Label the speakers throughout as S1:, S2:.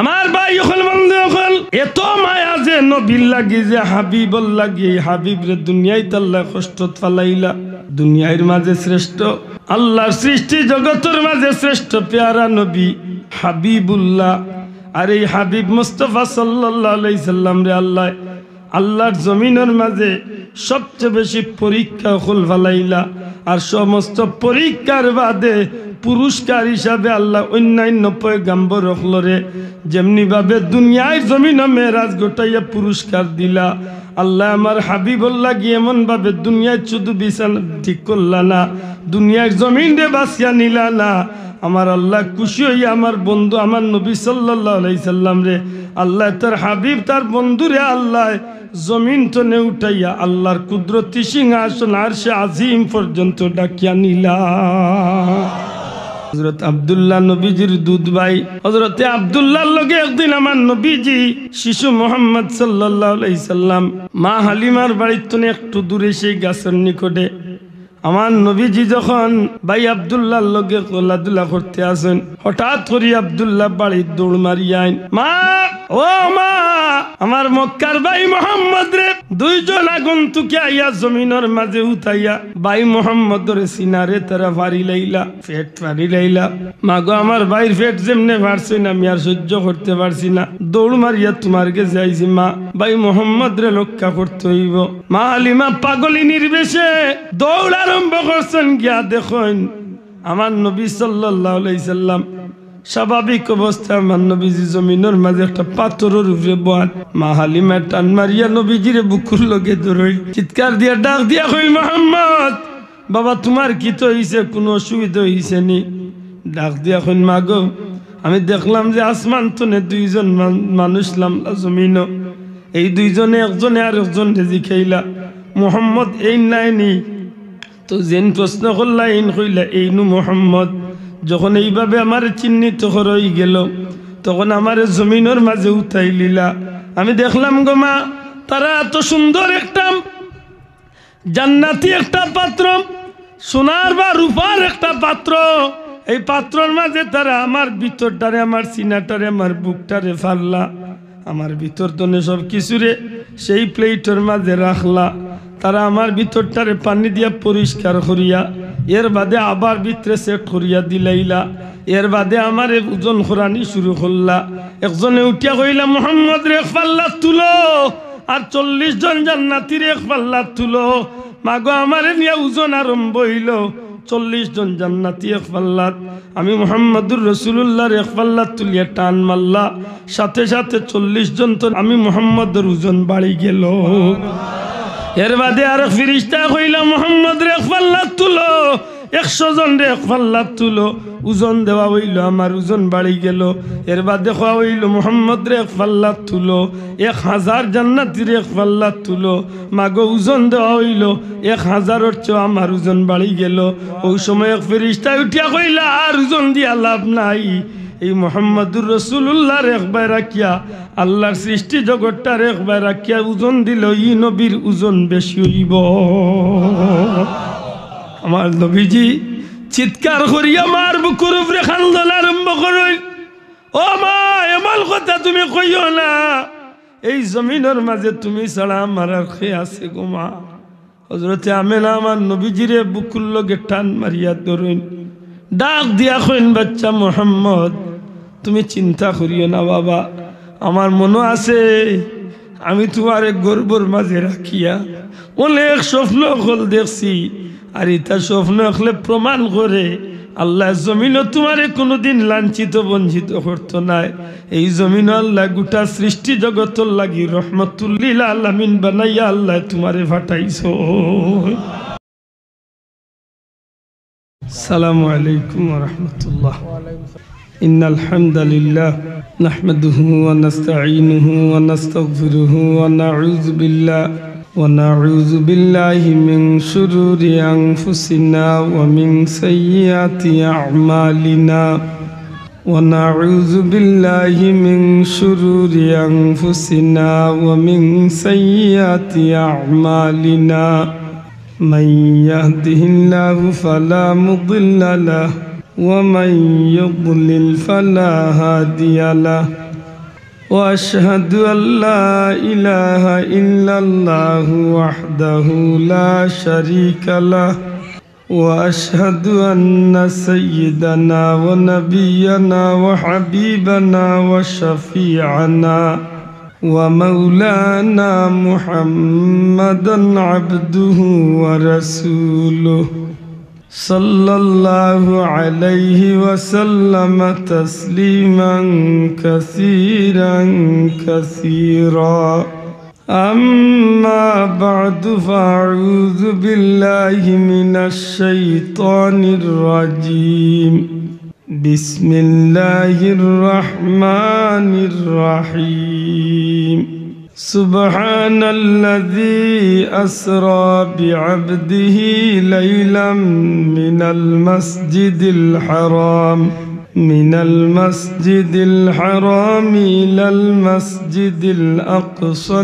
S1: আমার ভাই হল বন্ধু হল এত মায়া যে নবীর লাগি যে হাবিবর লাগি হাবিবরে দুনিয়ায় তাল্লা কষ্ট ফালাইলা দুনিয়ার মাঝে শ্রেষ্ঠ আল্লাহর সৃষ্টি জগতের মাঝে শ্রেষ্ঠ পেয়ারা নবী হাবিবুল্লাহ আর এই হাবিব মুস্তাফা সাল্লাল্লাহু আলাইহি সাল্লাম রে আল্লাহর জমিনের মাঝে সবচেয়ে বেশি পরীক্ষা হল ফালাইলা আর সমস্ত পরীক্ষার বাদে পুরস্কার হিসাবে আল্লাহ অন্যান্য পয়গম্বর রাখলরে যেমনি ভাবে দুনিয়ার জমিনে মেরাজ গোটাইয়া পুরস্কার দিলা আল্লাহ আমার হাবিবুল্লাহ গিয়ে এমন ভাবে দুনিয়ায় শুধু বিছানা ঠিক করলা না দুনিয়ার জমিন রে বাঁচিয়া নিলা না আমার আল্লাহ খুশি হইয়া আমার বন্ধু আমার নবী সাল্লাল্লাহু আলাইহি সাল্লাম রে আল্লাহ তার হাবিব তার বন্ধু রে আল্লাহ জমিন তো নে উঠাইয়া আল্লাহর কুদরতি সিংহাসন আরশে আজিম পর্যন্ত ডাকিয়া নিলা হযরত আব্দুল্লাহ নবীজির দুধ ভাই হযরতে আব্দুল্লাহর লগে একদিন আমার নবীজি শিশু মুহাম্মদ সাল্লাল্লাহু আলাইহি সাল্লাম মা হালিমার বাড়িতে একটু দূরে সেই গাছের নিকটে আমার নবীজি যখন ভাই আব্দুল্লাহর লগে খেলাধুলা করতে আসেন হঠাৎ করে আব্দুল্লাহ বাড়ির দৌড় মারিয়ান মা ও মা আমার মক্কার ভাই মোহাম্মদ রে দুইজন আগন্তুকে আইয়া জমিনের মাঝে উঠাইয়া ভাই মোহাম্মদ রে সিনারে তারা ফারি লাইলা পেট ফারি লাইলা মা গো আমার ভাইয়ের পেট যেমনে ফারছে না আমি আর সহ্য করতে পারছি না দৌড় মারিয়া তোমার কাছে আইছি মা ভাই মোহাম্মদ রে রক্ষা করতে হইব মা হালিমা পাগলি নির্বেশে দৌড় আরম্ভ করছেন গিয়া দেখুন আমার নবী সাল্লাল্লাহু আলাইহি সাল্লাম স্বাভাবিক অবস্থায় আমার নবীজি জমিনের মাঝে একটা পাথরের উপরে বয়ান মা হালিমা টান মারিয়া নবীজিরে বুকুর লগে ধরই চিৎকার দিয়া ডাক দিয়া কইল মোহাম্মদ বাবা তোমার কি তো হইছে কোনো অসুবিধা হইছে নি ডাক দিয়া কইল মা গো আমি দেখলাম যে আসমান তনে দুইজন মানুষ নামলা জমিন এই দুইজনে একজনে আর একজন রেজি খাইলা মোহাম্মদ এই নাইনি তো যেন প্রশ্ন করলা ইন কইলা এইনু মোহাম্মদ যখন এইভাবে আমার চিহ্নিত হয়ে গেল তখন আমার জমিনের মাঝে উঠাই লিলা আমি দেখলাম গো মা তারা এত সুন্দর একটা জান্নাতি একটা পাত্র সোনার বা রূপার একটা পাত্র এই পাত্রর মাঝে তারা আমার ভিতরটারে আমার সিনাটারে আমার বুকটারে ফাললা আমার ভিতর তনে সব কিছুরে সেই প্লেটের মাঝে রাখলা তারা আমার ভিতরটারে পানি দিয়া পরিষ্কার করিয়া এর বাদে আবার ভিতরে সেট করিয়া দিলাইলা এর বাদে আমার ওজন খরানি শুরু করলা একজনে উঠিয়া কইলা মোহাম্মদ রে এক পাল্লা তুলো আর 40 জন জান্নাতীর এক পাল্লা তুলো মাগো আমারে নিয়ে ওজন আরম্ভ হইল 40 জন জান্নাতি এক পাল্লাত আমি মুহাম্মদুর রাসূলুল্লাহর এক পাল্লা তুলিয়া টান মারলা সাথে সাথে 40 জন তো আমি মুহাম্মদের ওজন বাড়ি গেল এর বাদে আর ফেরেশতা কইলা মুহাম্মদ রে এক পাল্লা তুলো 100 জন রে এক পাল্লা তুলো ওজন দেওয়া হইল আমার ওজন বাড়ি গেল এর বাদে খাওয়া হইল মুহাম্মদ রে এক পাল্লা তুলো 1000 জান্নাতীর এক পাল্লা তুলো মাগো ওজন দেওয়া হইল 1000-এর চেয়ে আমার ওজন বাড়ি গেল ওই সময় এক ফেরেশতা উঠিয়া কইলা আর ওজন দিয়া লাভ নাই এই মুহাম্মদুর রাসূলুল্লাহর একবার রাখিয়া আল্লাহর সৃষ্টি জগৎটার একবার রাখিয়া ওজন দিল ই নবীর ওজন বেশি হইব আমার নবীজি চিৎকার করিয়া মার বুকুর উপরে খান্দন আরম্ভ করল ও মা এমন কথা তুমি কইও না এই জমিনের মাঝে তুমি ছাড়া আমার আর কে আছে গো মা হযরতে আমেনা আমার নবীজিরে বুকুর লগে টান মারিয়া ধরেন ডাক দিয়া কইন বাচ্চা মুহাম্মদ তুমি চিন্তা করিও না বাবা আমার মনে আছে আমি তোমারে গর্বর মাঝে রাখিয়া অনেক স্বপ্ন হল দেখছি আর এটা স্বপ্ন হলে প্রমাণ করে আল্লাহ জমিনও তোমারে কোনোদিন লাঞ্ছিত বঞ্চিত করতো না এই জমিন আল্লাহ গোটা সৃষ্টি জগতর লাগি রহমতুল্লিল আলামিন বানাইয়া আল্লাহ তোমারে ফাটাইছো আসসালামু আলাইকুম ওয়া রাহমাতুল্লাহ ইন্নাল হামদালিল্লাহ নাহমাদুহু ওয়া নাস্তাঈনুহু ওয়া নাস্তাগফিরুহু ওয়া নাউযু বিল্লাহি মিন শুরুরি আনফুসিনা ওয়া মিন সাইয়্যাতি আ'মালিনা ওয়া নাউযু বিল্লাহি মিন শুরুরি আনফুসিনা ওয়া মিন সাইয়্যাতি আ'মালিনা من يهده الله فلا مضل له ومن يضلل فلا هادي له وأشهد أن لا إله إلا الله وحده لا شريك له وأشهد أن سيدنا ونبينا وحبيبنا وشفيعنا ومولانا محمدا عبده ورسوله صلى الله عليه وسلم تسليما كثيرا كثيرا أما بعد فأعوذ بالله من الشيطان الرجيم بسم الله الرحمن الرحيم سبحان الذي أسرى بعبده ليلا من المسجد الحرام إلى المسجد الأقصى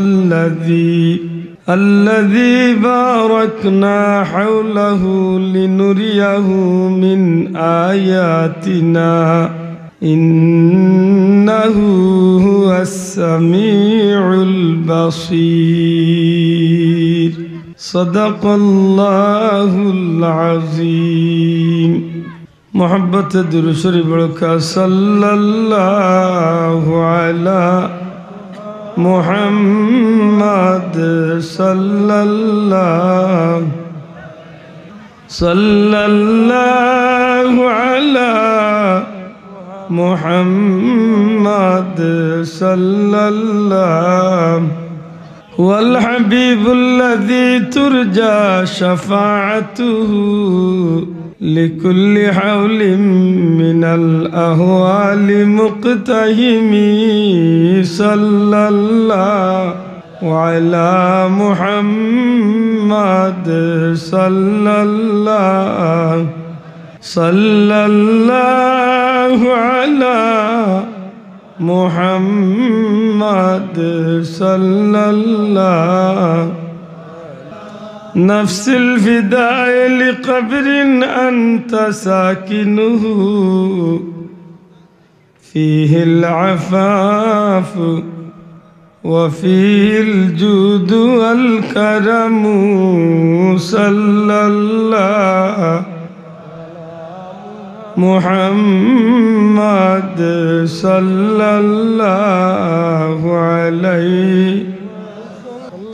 S1: الذي باركنا حوله لنريه من آياتنا إنه هو السميع البصير صدق الله العظيم محبت درشر بركة صلى الله على محمد صلى الله على محمد صلى الله هو الحبيب الذي ترجى شفاعته لكل حول من الأهوال مقتهم صلى الله وعلى محمد صلى الله على محمد صلى الله نفس الفداء لقبر أنت ساكنه فيه العفاف وفيه الجود والكرم صلى الله محمد صلى الله عليه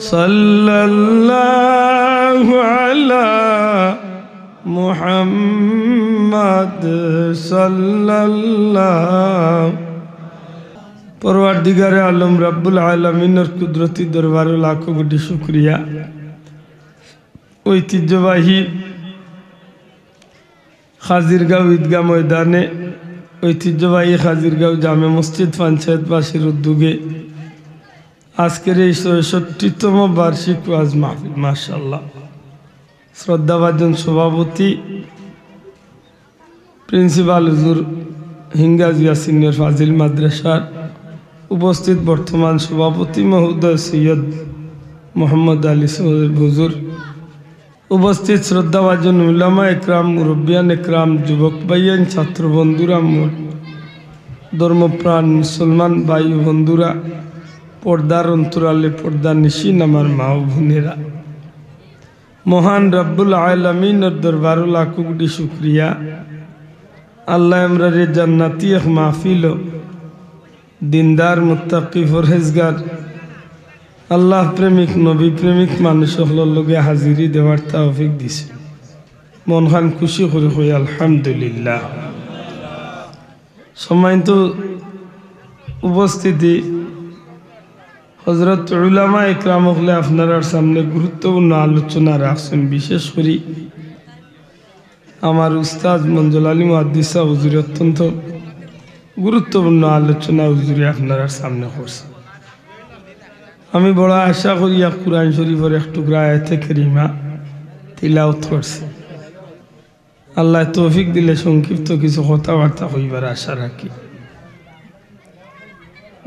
S1: صلى الله على محمد صلى الله परवरदिगार आलम रब्बुल आलमीনের কুদরতি দরবারে লাখো কোটি শুকরিয়া ঐতিহ্যবাহী খাজিরগাঁও ঈদগাহ ময়দানে ঐতিহ্যবাহী খাজিরগাঁও জামে মসজিদ পঞ্চায়েতবাসীর উদ্যোগে আজকের এই ৬৬তম বার্ষিক ওয়াজ মাহফিল মাশাআল্লাহ শ্রদ্ধাভাজন সভাপতি প্রিন্সিপাল হুজুর হিঙ্গাজিয়া সিনিয়র ফাজিল মাদ্রাসার উপস্থিত বর্তমান সভাপতি মহোদয় সৈয়দ মোহাম্মদ আলী হুজুর উপস্থিত শ্রদ্ধাভাজন উলামা একরাম মুরব্বিয়ান একরাম যুবক ভাইয়ান ছাত্র বন্ধুরা ধর্মপ্রাণ মুসলমান ভাই বন্ধুরা পর্দার অন্তরালে পর্দা নিশিন আমার মা ও বোনেরা মহান রব্বুল আলামিনের দরবারে লাখো কোটি শুকরিয়া আল্লাহ আমরারে জান্নাতি এক মাহফিল দিনদার মুত্তাকি ফরহেজগার আল্লাহ প্রেমিক নবী প্রেমিক মানুষ সকলের লগে হাজিরি দেওয়ার তৌফিক দিছে মন খান খুশি করে হই আলহামদুলিল্লাহ সম্মানিত উপস্থিতি হযরত উলামা একরাম হলে আপনার সামনে গুরুত্বপূর্ণ আলোচনা রাখছেন বিশেষ করে আমার উস্তাদ মঞ্জুল আলী মুহাদ্দিসা হুজুর অত্যন্ত গুরুত্বপূর্ণ আলোচনা হুজুরে আপনার সামনে করছে আমি বড় আশা করি কুরআন শরীফের এক টুকরা আয়াতে কারিমা তিলাওয়াত করছি আল্লাহ তৌফিক দিলে সংক্ষিপ্ত কিছু কথাবার্তা হইবার আশা রাখি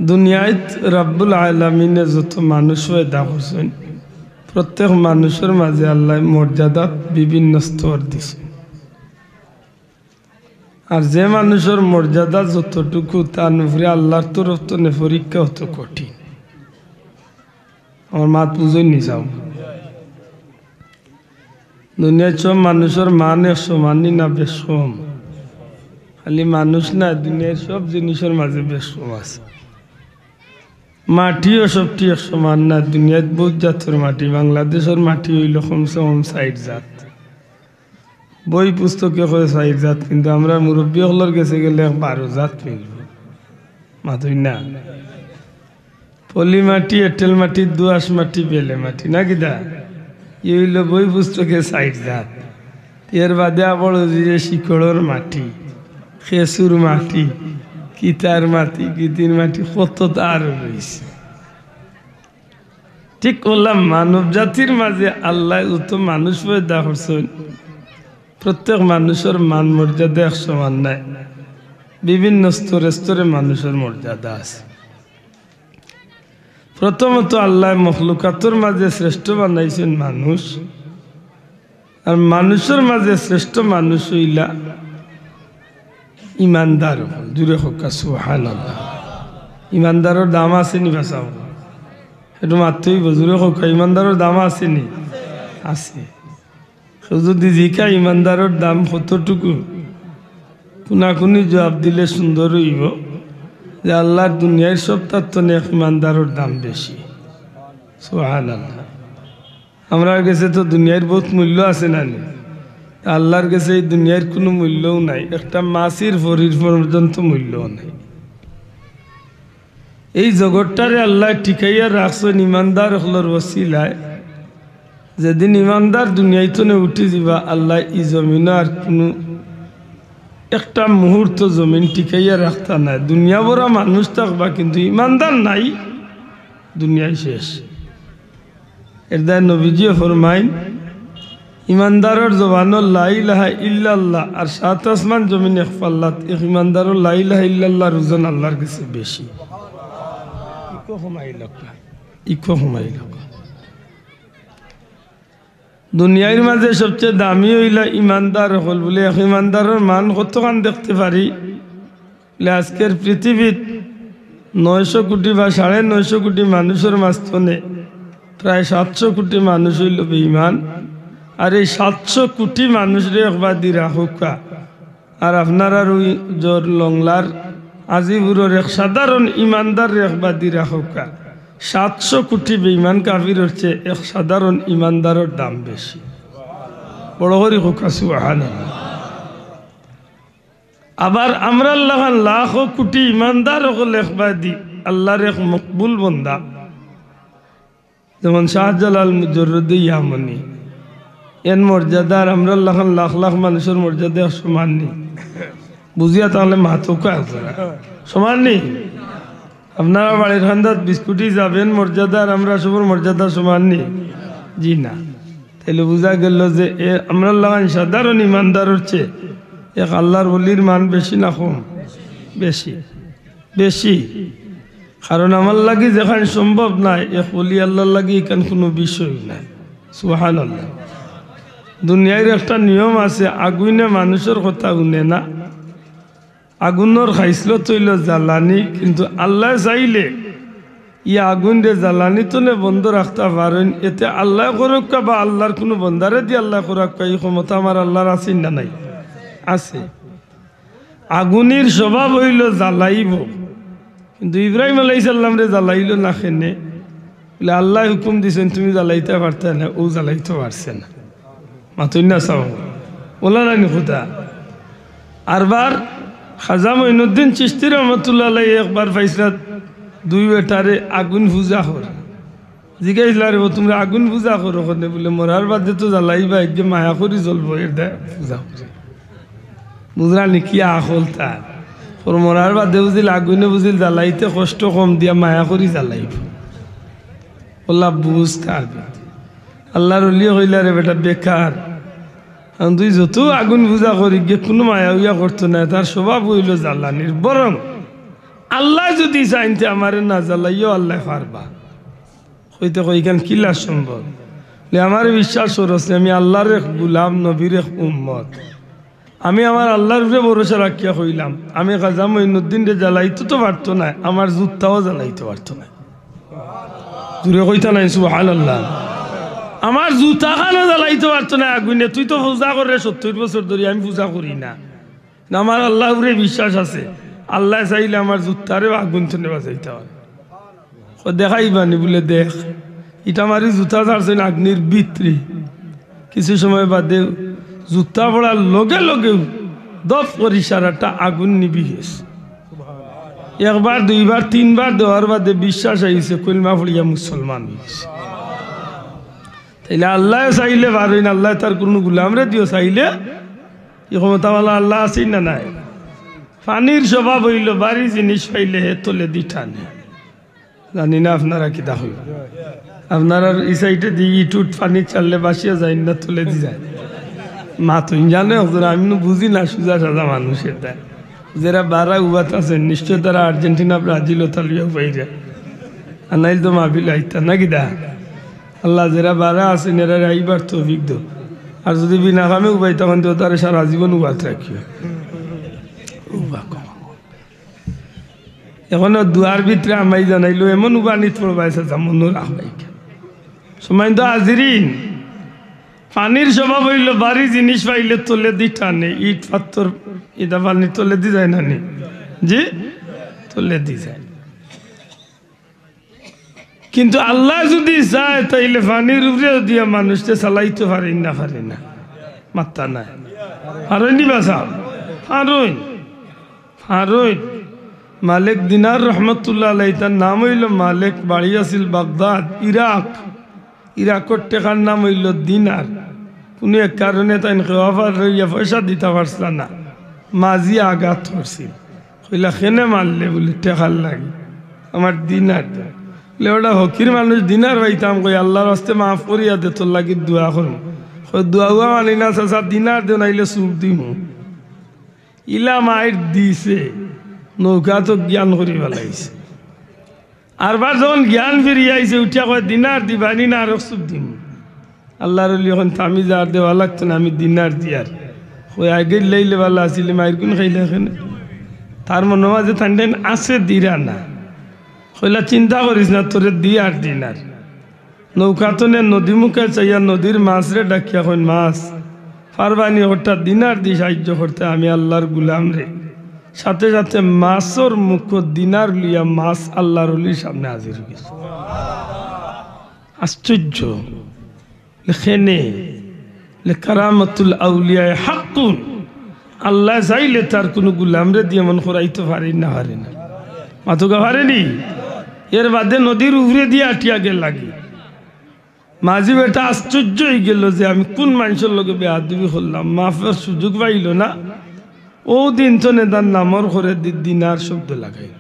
S1: দুনিয়াত রব্বুল আলামিনে যত মানুষ পয়দা করছেন প্রত্যেক মানুষের মাঝে আল্লাহ মর্যাদা বিভিন্ন স্তর দিছে আর যে মানুষের মর্যাদা যতটুকু তার উপরে আল্লাহর তরফ থেকে পরীক্ষা হতো কঠিন। আমার মাত বুঝই নি যাও, দুনিয়ার সব মানুষের মান সমানই না বেশম, খালি মানুষ না দুনিয়ার সব জিনিসের মাঝে বেশম আছে। মাটিও সবটি এক সমান না, দুনিয়ার বহুত জাতের মাটি, বাংলাদেশের মাটি হইল কমসে কম 60 জাত, বই পুস্তকে হয় 60 জাত, কিন্তু আমরা মুরব্বী হলর গেছে গেলে 12 জাত মিলব মাথুই না। পলি মাটি, এঁটেল মাটি, দোআঁশ মাটি, বেলে মাটি না কিদা, ই হইল বই পুস্তকে 60 জাত। এর বাদে আবার যে শিকড়র মাটি, খেসুর মাটি, কিতার মাটি, গীতির মাটি, কত তার রয়েছে। ঠিক বললাম, মানব জাতির মাঝে আল্লাহ যত মানুষ পয়দা করছেন, প্রত্যেক মানুষের মান মর্যাদা এক সমান নাই, বিভিন্ন স্তরে স্তরে মানুষের মর্যাদা আছে। প্রথমত আল্লাহ মখলুকাতের মাঝে শ্রেষ্ঠ বানাইছেন মানুষ, আর মানুষের মাঝে শ্রেষ্ঠ মানুষ হইলা ইমানদার। জুড়ে হোক সুবহানাল্লাহ। ইমানদারের দাম আছে নি বাসাও, একটু মাত্রই জুড়ে হোক, ইমানদারের দাম আছে নি? আছে। যদি জিকা ইমানদারের দাম কতটুকু, কোনাকুনি জবাব দিলে সুন্দর হইব যে আল্লাহর দুনিয়ার সব তাত্তনে ইমানদারের দাম বেশি। সুবহানাল্লাহ। আমরা কাছে তো দুনিয়ার বহুত মূল্য আছে না, আল্লাহর কাছে এই দুনিয়ার কোনো মূল্যও নাই, একটা মাছির ভরির পর্যন্ত মূল্যও নাই। এই জগৎটারে আল্লাহ টিকাইয়া রাখছেন ইমানদার হলর ওসিলায়। যেদিন ইমানদার দুনিয়াইতনে উঠে যাবা, আল্লাহ ই জমিন আর কোনো একটা মুহূর্ত জমিন টিকাইয়া রাখতা নাই। দুনিয়া ভরা মানুষ থাকবা, কিন্তু ইমানদার নাই, দুনিয়ায় শেষ। এর দায় নবীজিও ফরমাইন, ইমানদারের জবানের লা ইলাহা ইল্লাল্লাহ আর 7 আসমান জমিন এক পাল্লাত, এক ইমানদারের লা ইলাহা ইল্লাল্লাহর ওজন আল্লাহর কাছে বেশি। ইকো হুমাই লোক দুনিয়ার মাঝে সবচেয়ে দামি হইলা ইমানদার হল বলে। এক ইমানদারের মান কতখান দেখতে পারি, আজকের পৃথিবীর 900 কোটি বা 950 কোটি মানুষের মাঝখানে প্রায় 700 কোটি মানুষ হইল বেঈমান। আর এই 700 কোটি মানুষরে একবার দি রাখুকা, আর আপনার আর ওই জোর লংলার আজিপুরের এক সাধারণ ইমানদার একবার দি রাখুকা, 700 কোটি বেঈমান কাফির হচ্ছে এক সাধারণ ইমানদারের দাম বেশি। বড় করে হোক সুবহানাল্লাহ। আবার আমরা আল্লাহ লাখ কোটি ইমানদার হল একবার দি আল্লাহর এক মকবুল বন্দা, যেমন শাহজালাল মুজররদি ইয়ামনি, এর মর্যাদার আমরা লাখ লাখ মানুষের মর্যাদা সমান নেই। বুঝিয়া তাহলে মাথুকা সমান নেই। আপনারা বাড়ির খান্দাত বিস্কুটি যাবেন মর্যাদার, আমরা সবর মর্যাদা সমান নেই, জি না। তাহলে বোঝা গেল যে আমরা লাগান সাধারণ ইমানদার হচ্ছে এক আল্লাহর ওলির মান বেশি না কম? বেশি, বেশি। কারণ আমার লাগি যেখানে সম্ভব নাই, এক ওলি আল্লাহর লাগি এখানে কোনো বিষয় নাই। সুবহানাল্লাহ। দুনিয়ার একটা নিয়ম আছে, আগুনে মানুষের কথা শুনে না, আগুনের খাইছিল তৈল জ্বালানি, কিন্তু আল্লাহ চাইলে ই আগুন রে জ্বালানি তো বন্ধ রাখতে পারেন। এতে আল্লাহ করক্কা বা আল্লাহর কোনো বন্দারে দিয়ে আল্লাহ করক্কা, এই ক্ষমতা আমার আল্লাহর আছে না নাই? আছে। আগুনের স্বভাব হইল জ্বালাইব, কিন্তু ইব্রাহিম আলাইহিস সালাম রে জ্বালাইল না খেনে, বলে আল্লাহ হুকুম দিয়েছেন তুমি জ্বালাইতে পারতে না, ও জ্বালাইতে পারছে না। মাতুই না চাও বলা নানি খুদা। আরবার খাজা মঈনুদ্দিন চিশতি রহমতুল্লাহ আলাইহি একবার পাইছিলা 2 বেটারে আগুন পূজা কর, জিজ্ঞাসা রে তোমরা আগুন পূজা করো কেন? বলে মরার বাদে তো জ্বালাইবা, যে মায়া করি জ্বলবো, এর দেয় পূজা করে। বুঝলানি কি আখল তার, মরার বাদে বুঝিল আগুনে বুঝিল জ্বালাইতে কষ্ট কম দিয়া মায়া করি জ্বালাইব। বললা বুঝ তার আল্লাহর ওলি হইলা রে বেটা বেকার, তুই যত আগুন পূজা করি গিয়ে কোনো মায়া উইয়া করতো না, তার স্বভাব হইল জ্বালানির। বরং আল্লাহ যদি চাইতে আমারে না জ্বালাইও আল্লাহ পারবা। হইতে কইখান কিলা সম্ভব? আমার বিশ্বাস করছে আমি আল্লাহর এক গুলাম, নবীর এক উম্মত, আমি আমার আল্লাহর উপরে ভরসা রাখিয়া কইলাম আমি খাজা মঈনুদ্দিন রে জ্বালাইতে তো পারতো না, আমার জুতাও জ্বালাইতে পারতো না। জুড়ে কইতা নাই সুবহানাল্লাহ। আমার জুতা খানো জ্বালাইতে পারতো না আগুনে। তুই তো পূজা করে 70 বছর ধরে, আমি পূজা করি না। আমার আল্লাহর উপরে বিশ্বাস আছে, আল্লাহ চাইলে আমার জুতারেও আগুন থেকে বাঁচাইতে হয়। দেখাইবানি বলে দেখ, এটা আমার জুতা ছাড়ছে আগ্নির ভিতরে। কিছু সময় বাদে জুতা পড়ার লগে লগে দফ করি সারাটা আগুন নিবি গেছে। একবার দুইবার তিনবার দেওয়ার বাদে বিশ্বাস আইছে, কলমা পড়িয়া মুসলমান হয়েছে। তাইলে আল্লাহ চাইলে পারেন, আল্লাহ তার কোনো গুলামরে দিও চাইলে এ ক্ষমতাওয়ালা আল্লাহ আছেই না নাই? পানির স্বভাব হইল বাড়ি জিনিস পাইলে হে তোলে দি টানে। জানি না আপনারা কি তা হইল, আপনারা এই সাইডে দিয়ে ইটুট পানি চাললে বাসিয়া যায় না, তুলে দি যায়। মা তুই জানে আমি বুঝি না, সুজা সাজা মানুষের দেয় যারা বারা উবাত আছেন, নিশ্চয় তারা আর্জেন্টিনা ব্রাজিল তালিয়াও পাইরে, আর নাইল তো মাহফিল আইতা নাকি দা। আল্লাহ যারা বারা আছেন এরা আইবার তো অভিজ্ঞ, আর যদি বিনা কামে উবাই তখন তো তারা সারা জীবন উবাত রাখিও। এখনো দুয়ার ভিতরে আমাই জানাইলো এমন উবানিত পড়বাইছে যেমন রাখবাই সময় তো হাজিরিন। পানির স্বভাব হইল বাড়ি জিনিস পাইলে তোলে দি টানে, ইট পাথর এটা পানি তোলে দি যায় না নি? জি তোলে দি যায়। কিন্তু আল্লাহ যদি চায় তাইলে পানির উপরে দিয়া মানুষকে চালাইতে পারেন না, পারে না, মাত্রা নাই। হারইনি বাসা হারইন হারইন মালিক দিনার রহমতুল্লাহ আলাই, তার নাম হইল মালিক, বাড়ি আছিল বাগদাদ ইরাক। ইরাকর টেকার নাম হইল দিনার। কোনো এক কারণে তাই খেওয়াফার রইয়া পয়সা দিতে পারছিল না, মাঝি আঘাত করছিল। কইলা খেনে মারলে বলে টেকার লাগে, আমার দিনার বলে ওটা হকির মানুষ দিনার পাইতাম, কই আল্লাহর হস্তে মাফ করিয়া দে, তোর লাগি দোয়া করম। দোয়া উয়া মানি না চাচা, দিনার দে নাইলে চুপ দিম। ইলা মায়ের দিছে, নৌকা তো জ্ঞান করি পেলাইছে। আরবার যখন জ্ঞান ফিরিয়ে আইছে উঠিয়া কয় দিনার দিবানি না, আর চুপ দিম। আল্লাহর এখন থামি যার দেওয়া লাগতো না, আমি দিনার দিয়ার ওই আগে লাইলে ভালো আসলে মায়ের কোন খাইলে এখানে তার মনে মাঝে ঠান্ডান আছে দিরা না। কইলা চিন্তা করিস না, তোরে দিয়ার দিনার। নৌকা তো নে নদী মুখে চাইয়া নদীর মাছ রে ডাকিয়া কইন মাছ পারবানি ওটা দিনার দি সাহায্য করতে, আমি আল্লাহর গুলাম রে। সাথে সাথে মাছর মুখ দিনার লিয়া মাছ আল্লাহর অলির সামনে হাজির হয়েছে। আশ্চর্য লেখেনে কারামাতুল আউলিয়ায় হাক্কুন। আল্লাহ চাইলে তার কোনো গুলামরে দিয়ে মন করাইতে পারি না, পারে না, মাথুকা পারেনি। এর বাদে নদীর উপরে দিয়ে আটিয়া গেল লাগে। মাঝি বেটা আশ্চর্য হয়ে গেল যে আমি কোন মানুষের লোকে বেয়াদবি করলাম, মাফের সুযোগ পাইল না। ও দিন তো নেতার নামর করে দিনার শব্দ লাগাইল।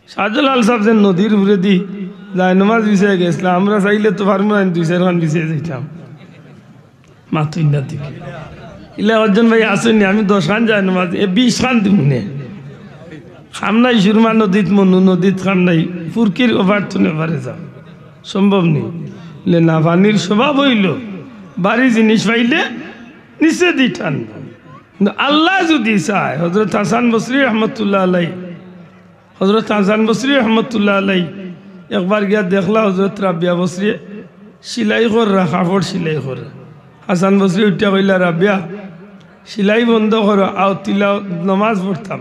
S1: শাহজালাল সাহেব যে নদীর উপরে দি যায় নমাজ বিছিয়ে গেছিলাম, আমরা চাইলে তো পারবো না, 2-4 বিছিয়ে যাইতাম মাতুই না দিকে। ইলে অর্জন ভাই আসেনি, আমি 10 খান যায় নমাজ, 20 খান দিব নে। খাম নাই সুরমা নদীত, মনু নদীত খাম নাই, ফুরকির ওভার তো নেভারে যাও সম্ভব নেই। না পানির স্বভাব হইল বাড়ি জিনিস পাইলে নিচে দি টানব। আল্লাহ যদি চায়, হজরত হাসান বসরি রহমতুল্লাহ আলাই, হজরত হাসান বসরি রহমতুল্লাহ আলাই একবার গিয়া দেখলা হজরত রাবিয়া বসরি সিলাই করা, কাপড় সিলাই করা। হাসান বসরি উঠিয়া কইলা রাবিয়া সিলাই বন্ধ করো, আও তিলা নমাজ পড়তাম।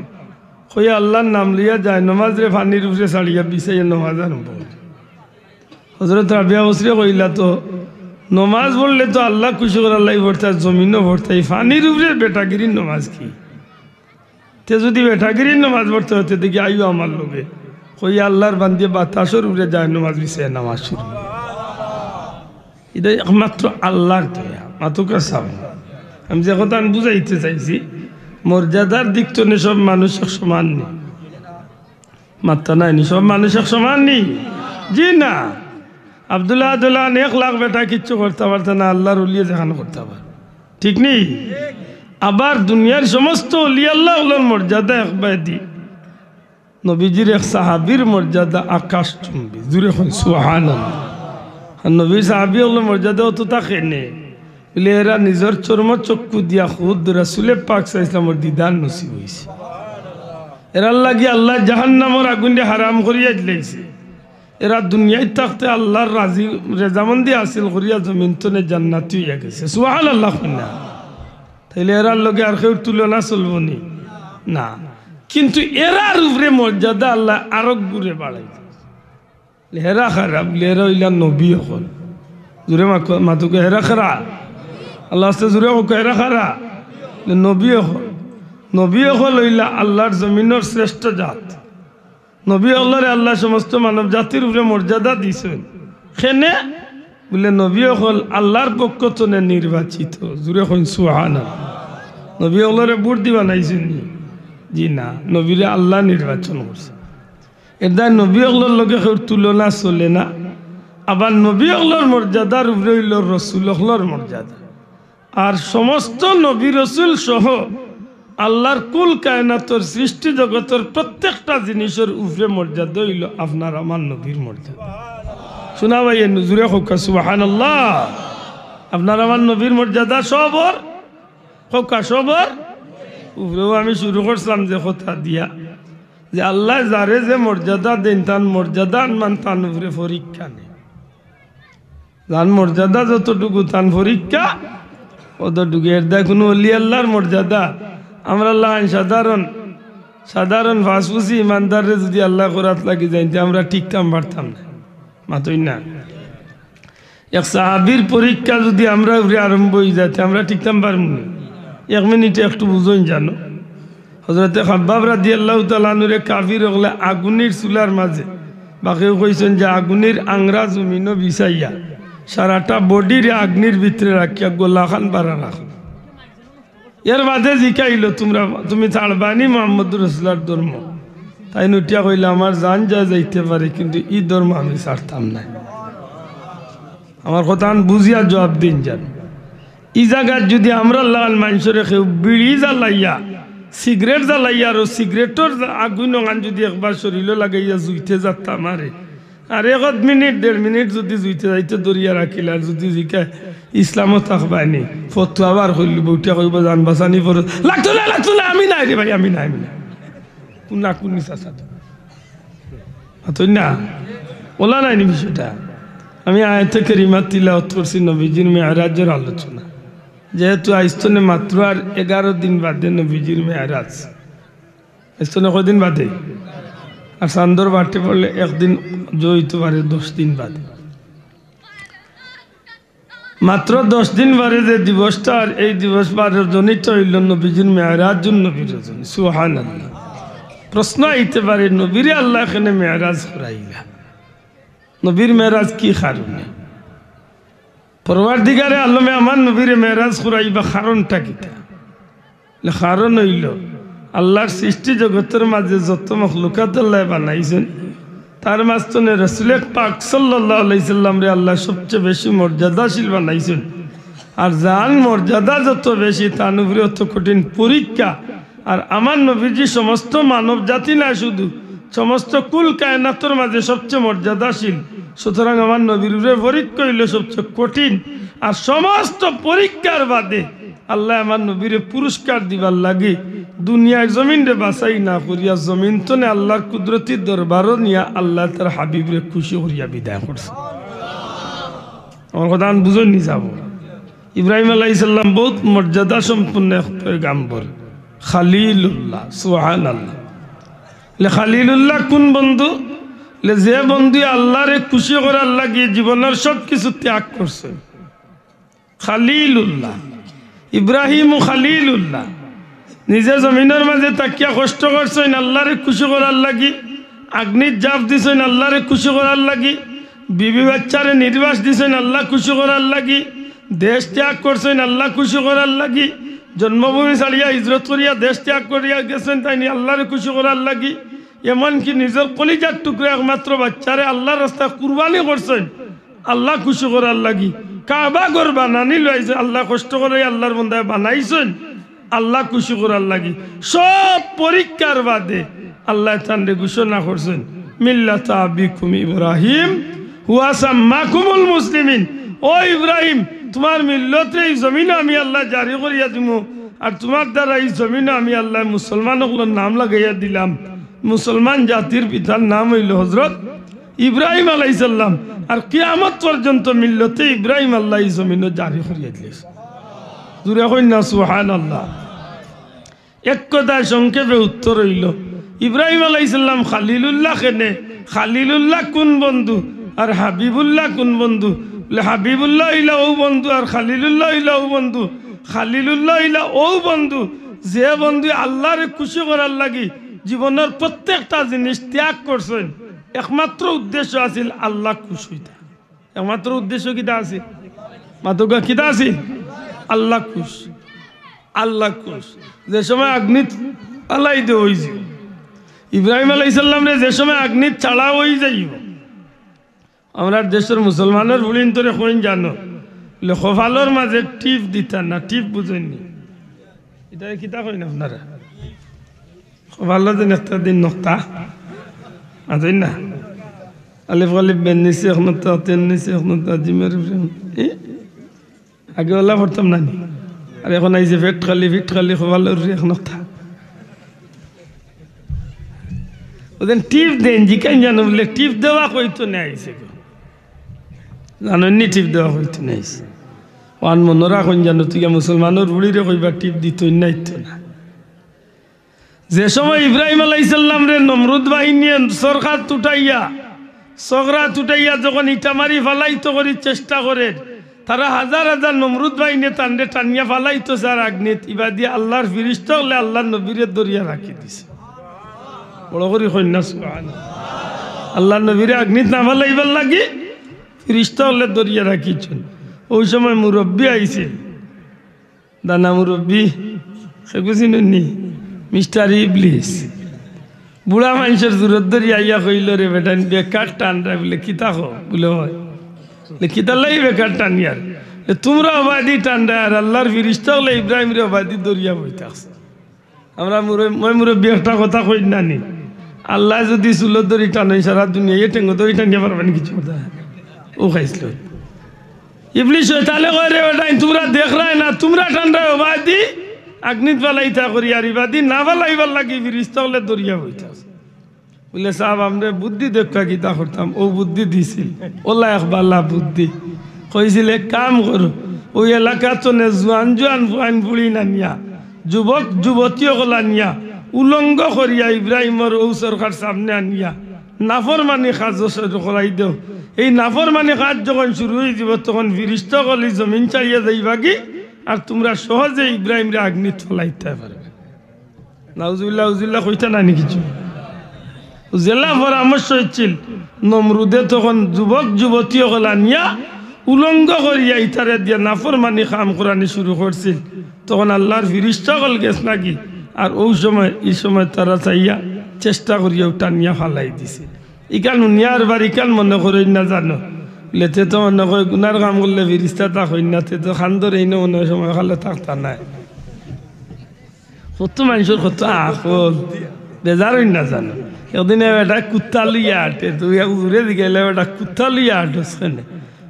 S1: কইয়া আল্লাহর নাম লইয়া যায় নমাজ রে পানির উপরে ছাড়িয়া বিছাইয়া নমাজ আরম্ভ। হজরত রাবিয়া বসরি কইলা তো নমাজ পড়লে তো আল্লাহ খুশি করার লাই পড়তে, জমিনও পড়তে, পানির উপরে বেটাগিরির নমাজ কি? তে যদি বেটাগিরির নমাজ পড়তে হতে দেখি আইও আমার লোকে। কইয়া আল্লাহর বান্দিয়ে বাতাসের উপরে যায় নমাজ বিছাইয়া নামাজ শুরু। এটা একমাত্র আল্লাহর দয়া, মাতুকা সাম। আমি যে কথা আমি বুঝাইতে চাইছি, মর্যাদার দিক তো সব মানুষ সমান নেই, মাত্রা নাই, সব মানুষ সমান নেই। জি না, আব্দুল্লাহ 1 লাখ বেটা কিচ্ছু করতে পারত না, আল্লাহর উলিয়ে যেখানে করতে পারে, ঠিক নেই? আবার দুনিয়ার সমস্ত অলি আল্লাহ হলোর মর্যাদা একবার দি, নবীজির এক সাহাবির মর্যাদা আকাশ চুম্বি, জুড়ে সুবহানাল্লাহ। আর নবীর সাহাবি হলো মর্যাদা অত থাকে নে, বলে এরা নিজের চর্ম চক্ষু দিয়া খুদ রাসূলে পাক সাল্লাল্লাহু আলাইহি ওয়াসাল্লামের দিদার নসিব হইছে এরা লাগি আল্লাহ জাহান্নামের আগুনে হারাম করিয়া দিলাইছে এরা দুনিয়ায় থাকতে আল্লাহর রাজি রেজামন্দি হাসিল করিয়া জমিন তনে জান্নাতি হইয়া গেছে সুবহানাল্লাহ না তাইলে এরার লগে আর কেউ তুলনা চলব নি না কিন্তু এরার উপরে মর্যাদা আল্লাহ আরো ঘুরে বাড়াই হেরা খারাপ লেরা হইলা নবী হল জুড়ে মাতুকে হেরা খারা আল্লাহ আস্তে জুড়ে হেরা খারা নবী হল নবী হল হইলা আল্লাহর জমিনের শ্রেষ্ঠ জাত নবী হলরে আল্লাহ সমস্ত মানব জাতির উপরে মর্যাদা দিছেন সেনে বলে নবী হল আল্লাহর পক্ষ তনে নির্বাচিত জুড়ে হইন সুবহানাল্লাহ নবী হলরে বুট দিবা নাইছেন জি না নবীরে আল্লাহ নির্বাচন করছে এটা নবী হলর লগে কেউ তুলনা চলে না আবার নবী হলর মর্যাদার উপরে হইল রসুল হলর মর্যাদা আর সমস্ত নবী রসুল সহ আল্লাহর কুল কায়নাতর সৃষ্টি জগতের প্রত্যেকটা জিনিসের উপরে মর্যাদা হইল আপনার আমার নবীর মর্যাদা শোনা ভাই নুজুরে হোক সুবহানাল্লাহ আপনার আমার নবীর মর্যাদা সবর হোক সবর উপরেও আমি শুরু করছিলাম যে কথা দিয়া যে আল্লাহ যারে যে মর্যাদা দেন তার মর্যাদা মান তান উপরে পরীক্ষা নেই যার মর্যাদা যতটুকু তান পরীক্ষা অতটুকু এর দেয় কোনো অলি আল্লাহর মর্যাদা আমরা আল্লাহ সাধারণ ফাঁসফুসি ইমানদারে যদি আল্লাহ করাত লাগি যাইতে আমরা ঠিকঠাক পারতাম না মাতই না এক সাহাবির পরীক্ষা যদি আমরা আরম্ভ হয়ে যাইতে আমরা ঠিকঠাক পারব না এক মিনিটে একটু বুঝুন জানো হযরতে খাব্বাব রাদিয়াল্লাহু তাআলা আনহুরে কাফির হলে আগুনের চুলার মাঝে বাকিও কইছেন যে আগুনের আংরা জমিনও বিছাইয়া সারাটা বডির আগ্নির ভিতরে রাখিয়া গোলাখান বাড়া রাখ এর মাঝে জিকাইল তুমি ছাড়বানি মুহাম্মদুর রাসূলুল্লাহর ধর্ম তাই নুটিয়া কইলে আমার জান যা যাইতে পারে কিন্তু এই ধর্ম আমি ছাড়তাম না আমার কথা বুঝিয়া জবাব দিন যান এই জায়গায় যদি আমরা লাল মানুষের কেউ বিড়ি জ্বালাইয়া সিগারেট জ্বালাইয়া আর সিগারেটর আগুন যদি একবার শরীরে লাগাইয়া জুইতে যাত্রা মারে আর 1 মিনিট 1.5 মিনিট যদি জুইতে যাইতে দরিয়া রাখিল আর যদি জিকা ইসলামও থাকবানি ফটো আবার হইল বউটা কইব জান বাসানি পর লাগতো না আমি নাই রে ভাই আমি নাই কোনা কোনি চাচা তো না ওলা নাই নি বিষয়টা আমি আয়াতে কারিমা তিলাওয়াত করছি নবীজির মেরাজের আলোচনা যেহেতু আইস্তনে মাত্র আর 11 দিন বাদে নবীজির মেরাজ আইস্তনে কয়দিন বাদে আর চান্দর বাড়তে পড়লে একদিন জয়িত পারে 10 দিন বাদে মাত্র 10 দিন বারে যে দিবসটা আর এই দিবস বারের জনিত হইল নবীজির মেরাজ নবীর জন্য সুবহানাল্লাহ প্রশ্ন আইতে পারে নবীরে আল্লাহ এখানে মেরাজ করাইলা নবীর মেরাজ কি কারণে পরওয়ারদিগারে আলমে আমার নবীরে মেরাজ করাইবা কারণটা কিটা কারণ হইল আল্লাহর সৃষ্টি জগতের মাঝে যত মখলুকাত আল্লাহ বানাইছেন তার মাঝখানে রাসূল পাক সাল্লাল্লাহু আলাইহি সাল্লাম রে আল্লাহ সবচেয়ে বেশি মর্যাদাশীল বানাইছেন আর যার মর্যাদা যত বেশি তার উপরে অত কঠিন পরীক্ষা আর আমার নবীজি সমস্ত মানব জাতি না শুধু সমস্ত কুল কায়নাতের মাঝে সবচেয়ে মর্যাদাশীল সুতরাং আমার নবীর উপরে পরীক্ষা হইল সবচেয়ে কঠিন আর সমস্ত পরীক্ষার বাদে আল্লাহ আমার নবীরে পুরস্কার দিবার লাগে দুনিয়ার জমিন রে বাছাই না করিয়া জমিন তনে আল্লাহর কুদরতি দরবারও নিয়া আল্লাহ তার হাবিবরে খুশি করিয়া বিদায় করছে আমার কথা বুঝে নি যাব ইব্রাহিম আলাইহিস সালাম বহুত মর্যাদা সম্পন্ন এক পয়গম্বর খালিলুল্লাহ সুবহানাল্লাহ লে খালিলুল্লাহ কোন বন্ধু লে যে বন্ধু আল্লাহরে খুশি করার লাগি জীবনের সব কিছু ত্যাগ করছে খালিলুল্লাহ ইব্রাহিম খালিলুল্লাহ নিজে জমিনের মাঝে তাকিয়া কষ্ট করছেন আল্লাহরে খুশি করার লাগি আগ্নির জাপ দিছেন আল্লাহরে খুশি করার লাগি বিবি বাচ্চারে নির্বাস দিছেন আল্লাহ খুশি করার লাগি দেশ ত্যাগ করছেন আল্লাহ খুশি করার লাগি জন্মভূমি ছাড়িয়া হিজরত করিয়া দেশ ত্যাগ করিয়া গেছেন তাই আল্লাহরে খুশি করার লাগি এমনকি নিজের কলিজার টুকরা একমাত্র বাচ্চারে আল্লাহর রাস্তায় কুরবানি করছেন আল্লাহ খুশি করার লাগি কাবা ঘর বানানি লইছে আল্লাহ কষ্ট করে আল্লাহর বন্দায় বানাইছেন আল্লাহ খুশি করার লাগি সব পরীক্ষার বাদে আল্লাহ তানরে ঘোষণা করছেন মিল্লাতা আবিকুম ইব্রাহিম হুয়া সাম্মাকুমুল মুসলিমিন ও ইব্রাহিম তোমার মিল্লতে এই জমিনে আমি আল্লাহ জারি করিয়া দিব আর তোমার দ্বারা এই জমিনে আমি আল্লাহ মুসলমানগুলোর নাম লাগাইয়া দিলাম মুসলমান জাতির পিতার নাম হইল হযরত ইব্রাহিম আলাইহিস সালাম আর কিয়ামত পর্যন্ত মিল্লতে ইব্রাহিম আল্লাহ এই জমিনে জারি করিয়া দিলেন জুরে কই না সুবহানাল্লাহ এক কথা সংক্ষেপে উত্তর হইল ইব্রাহিম আলাইহিস সালাম খলিলুল্লাহ কেনে খলিলুল্লাহ কোন বন্ধু আর হাবিবুল্লাহ কোন বন্ধু হাবিবুল্লাহ ইলা ও বন্ধু আর খলিলুল্লাহ ইলা ও বন্ধু খলিলুল্লাহ ইলা ও বন্ধু যে বন্ধু আল্লাহরে খুশি করার লাগি জীবনের প্রত্যেকটা জিনিস ত্যাগ করছেন একমাত্র উদ্দেশ্য আছিল আল্লাহ খুশি হইতা একমাত্র উদ্দেশ্য কিটা আছে মাতকা কিটা আছে আল্লাহ খুশি আল্লাহ খুশি যে সময় আগ্নিত আল্লাহ দে হইছে ইব্রাহিম আলাইহিস সালাম রে যে সময় আগ্নিত ছাড়া হই যাইব আমরা দেশের মুসলমানের ভুলিন তোরে কইন জানো লেখফালোর মাঝে টিপ দিতা না টিপ বুঝেননি এটা কিতা কইন আপনারা খফালো যেন একটা দিন নক্তা আছেন না আলিফ আলিফ বেন নিচে এখনতা তেন নিচে এখনতা জিমের আগে ওলা পড়তাম না আর এখন আইছে ফিট খালি খফালোর এক নক্তা ওদের টিপ দেন জিকান জানো বলে টিপ দেওয়া কইতো না আইছে জানি টিপ দেওয়া হইতো না ওয়ান মনোরা কইন জানো তুই মুসলমানের বুড়িরে কইবা টিপ দিত নাইতো না যে সময় ইব্রাহিম আলাইহিস সালাম রে নমরুদ বাহিনী সরকার তুটাইয়া যখন ইটা মারি ফালাইতো করি চেষ্টা করে তারা হাজার হাজার নমরুদ বাহিনী টানরে টানিয়া ফালাইতো স্যার আগ্নিত ইবা দিয়ে আল্লাহর ফিরিস্তা হলে আল্লাহর নবীরে দরিয়া রাখি দিছে বড় করি কন্যা সুবহানাল্লাহ আল্লাহর নবীরে আগ্নিত না ফালাইবার লাগি ফিরিস্তা হলে দরিয়া রাখিছেন ওই সময় মুরব্বী আইছে দানা মুরব্বী সেগুছিনি মিস্টার ইবলিস বুড়া মানুষের দূরত দরিয়া আইয়া কইল রে বেটা বেকার টান রে বলে কিতা হো বলে হয় কিতা লাই বেকার টান ইয়ার তোমরা অবাদি টান রে আর আল্লাহর ফিরিস্তা হলে ইব্রাহিম রে অবাদি দরিয়া বইতে আছে আমরা মুরব্বী একটা কথা কই না নি আল্লাহ যদি চুলোর দড়ি টানেন সারা দুনিয়া এ টেঙ্গো দড়ি টানিয়ে পারবেন কিছু কথা ও খাইছিল ইবলিস তাহলে কয় রে বেটা তোমরা দেখ রায় না তোমরা টান রে অবাদি আগ্নিত পালাইতা করি আর ইবাদি না পালাইবার লাগি ফিরিস্তা হলে দরিয়া বইতে আছে বলে সাহেব আমরা বুদ্ধি দেখা কিতা করতাম ও বুদ্ধি দিছিল ওলা একবাল্লা বুদ্ধি কইছিল এক কাম করো ওই এলাকা তো জোয়ান বুড়ি না নিয়া যুবক যুবতী গলা নিয়া উলঙ্গ করিয়া ইব্রাহিমর ও সরকার সামনে আনিয়া নাফরমানি কাজ করাই দেও এই নাফরমানি কাজ যখন শুরু হয়ে যাব তখন ফিরিস্তা গলি জমিন চাইয়া যাইবা কি আর তোমরা সহজে ইব্রাহিম রে আগ্নিত ফলাইতে পারবে নাউজুবিল্লাহ কইতা নানি কিছু জেলা পরামর্শ হচ্ছিল নমরুদে তখন যুবক যুবতী গলা নিয়া উলঙ্গ করিয়া ইতারে দিয়া নাফরমানি কাম করানি শুরু করছিল তখন আল্লাহর ফিরিস্তা গল গেছ নাকি আর ওই সময় এই সময় তারা চাইয়া চেষ্টা করিয়া টানিয়া ফালাই দিছে ইকান নিয়ার বার ইকান মনে করি না জানো লেতে তো মনে করে গুনার কাম করলে ফিরিস্তা তা হই না তে তো খান্দর এই মনে সময় খালে থাকতা নাই কত মানুষের কত আকল বেজার হই না জানো একদিন এটা কুত্তা লইয়া আটে তুই ঘুরে দিকে এটা কুত্তা লইয়া আটস কেনে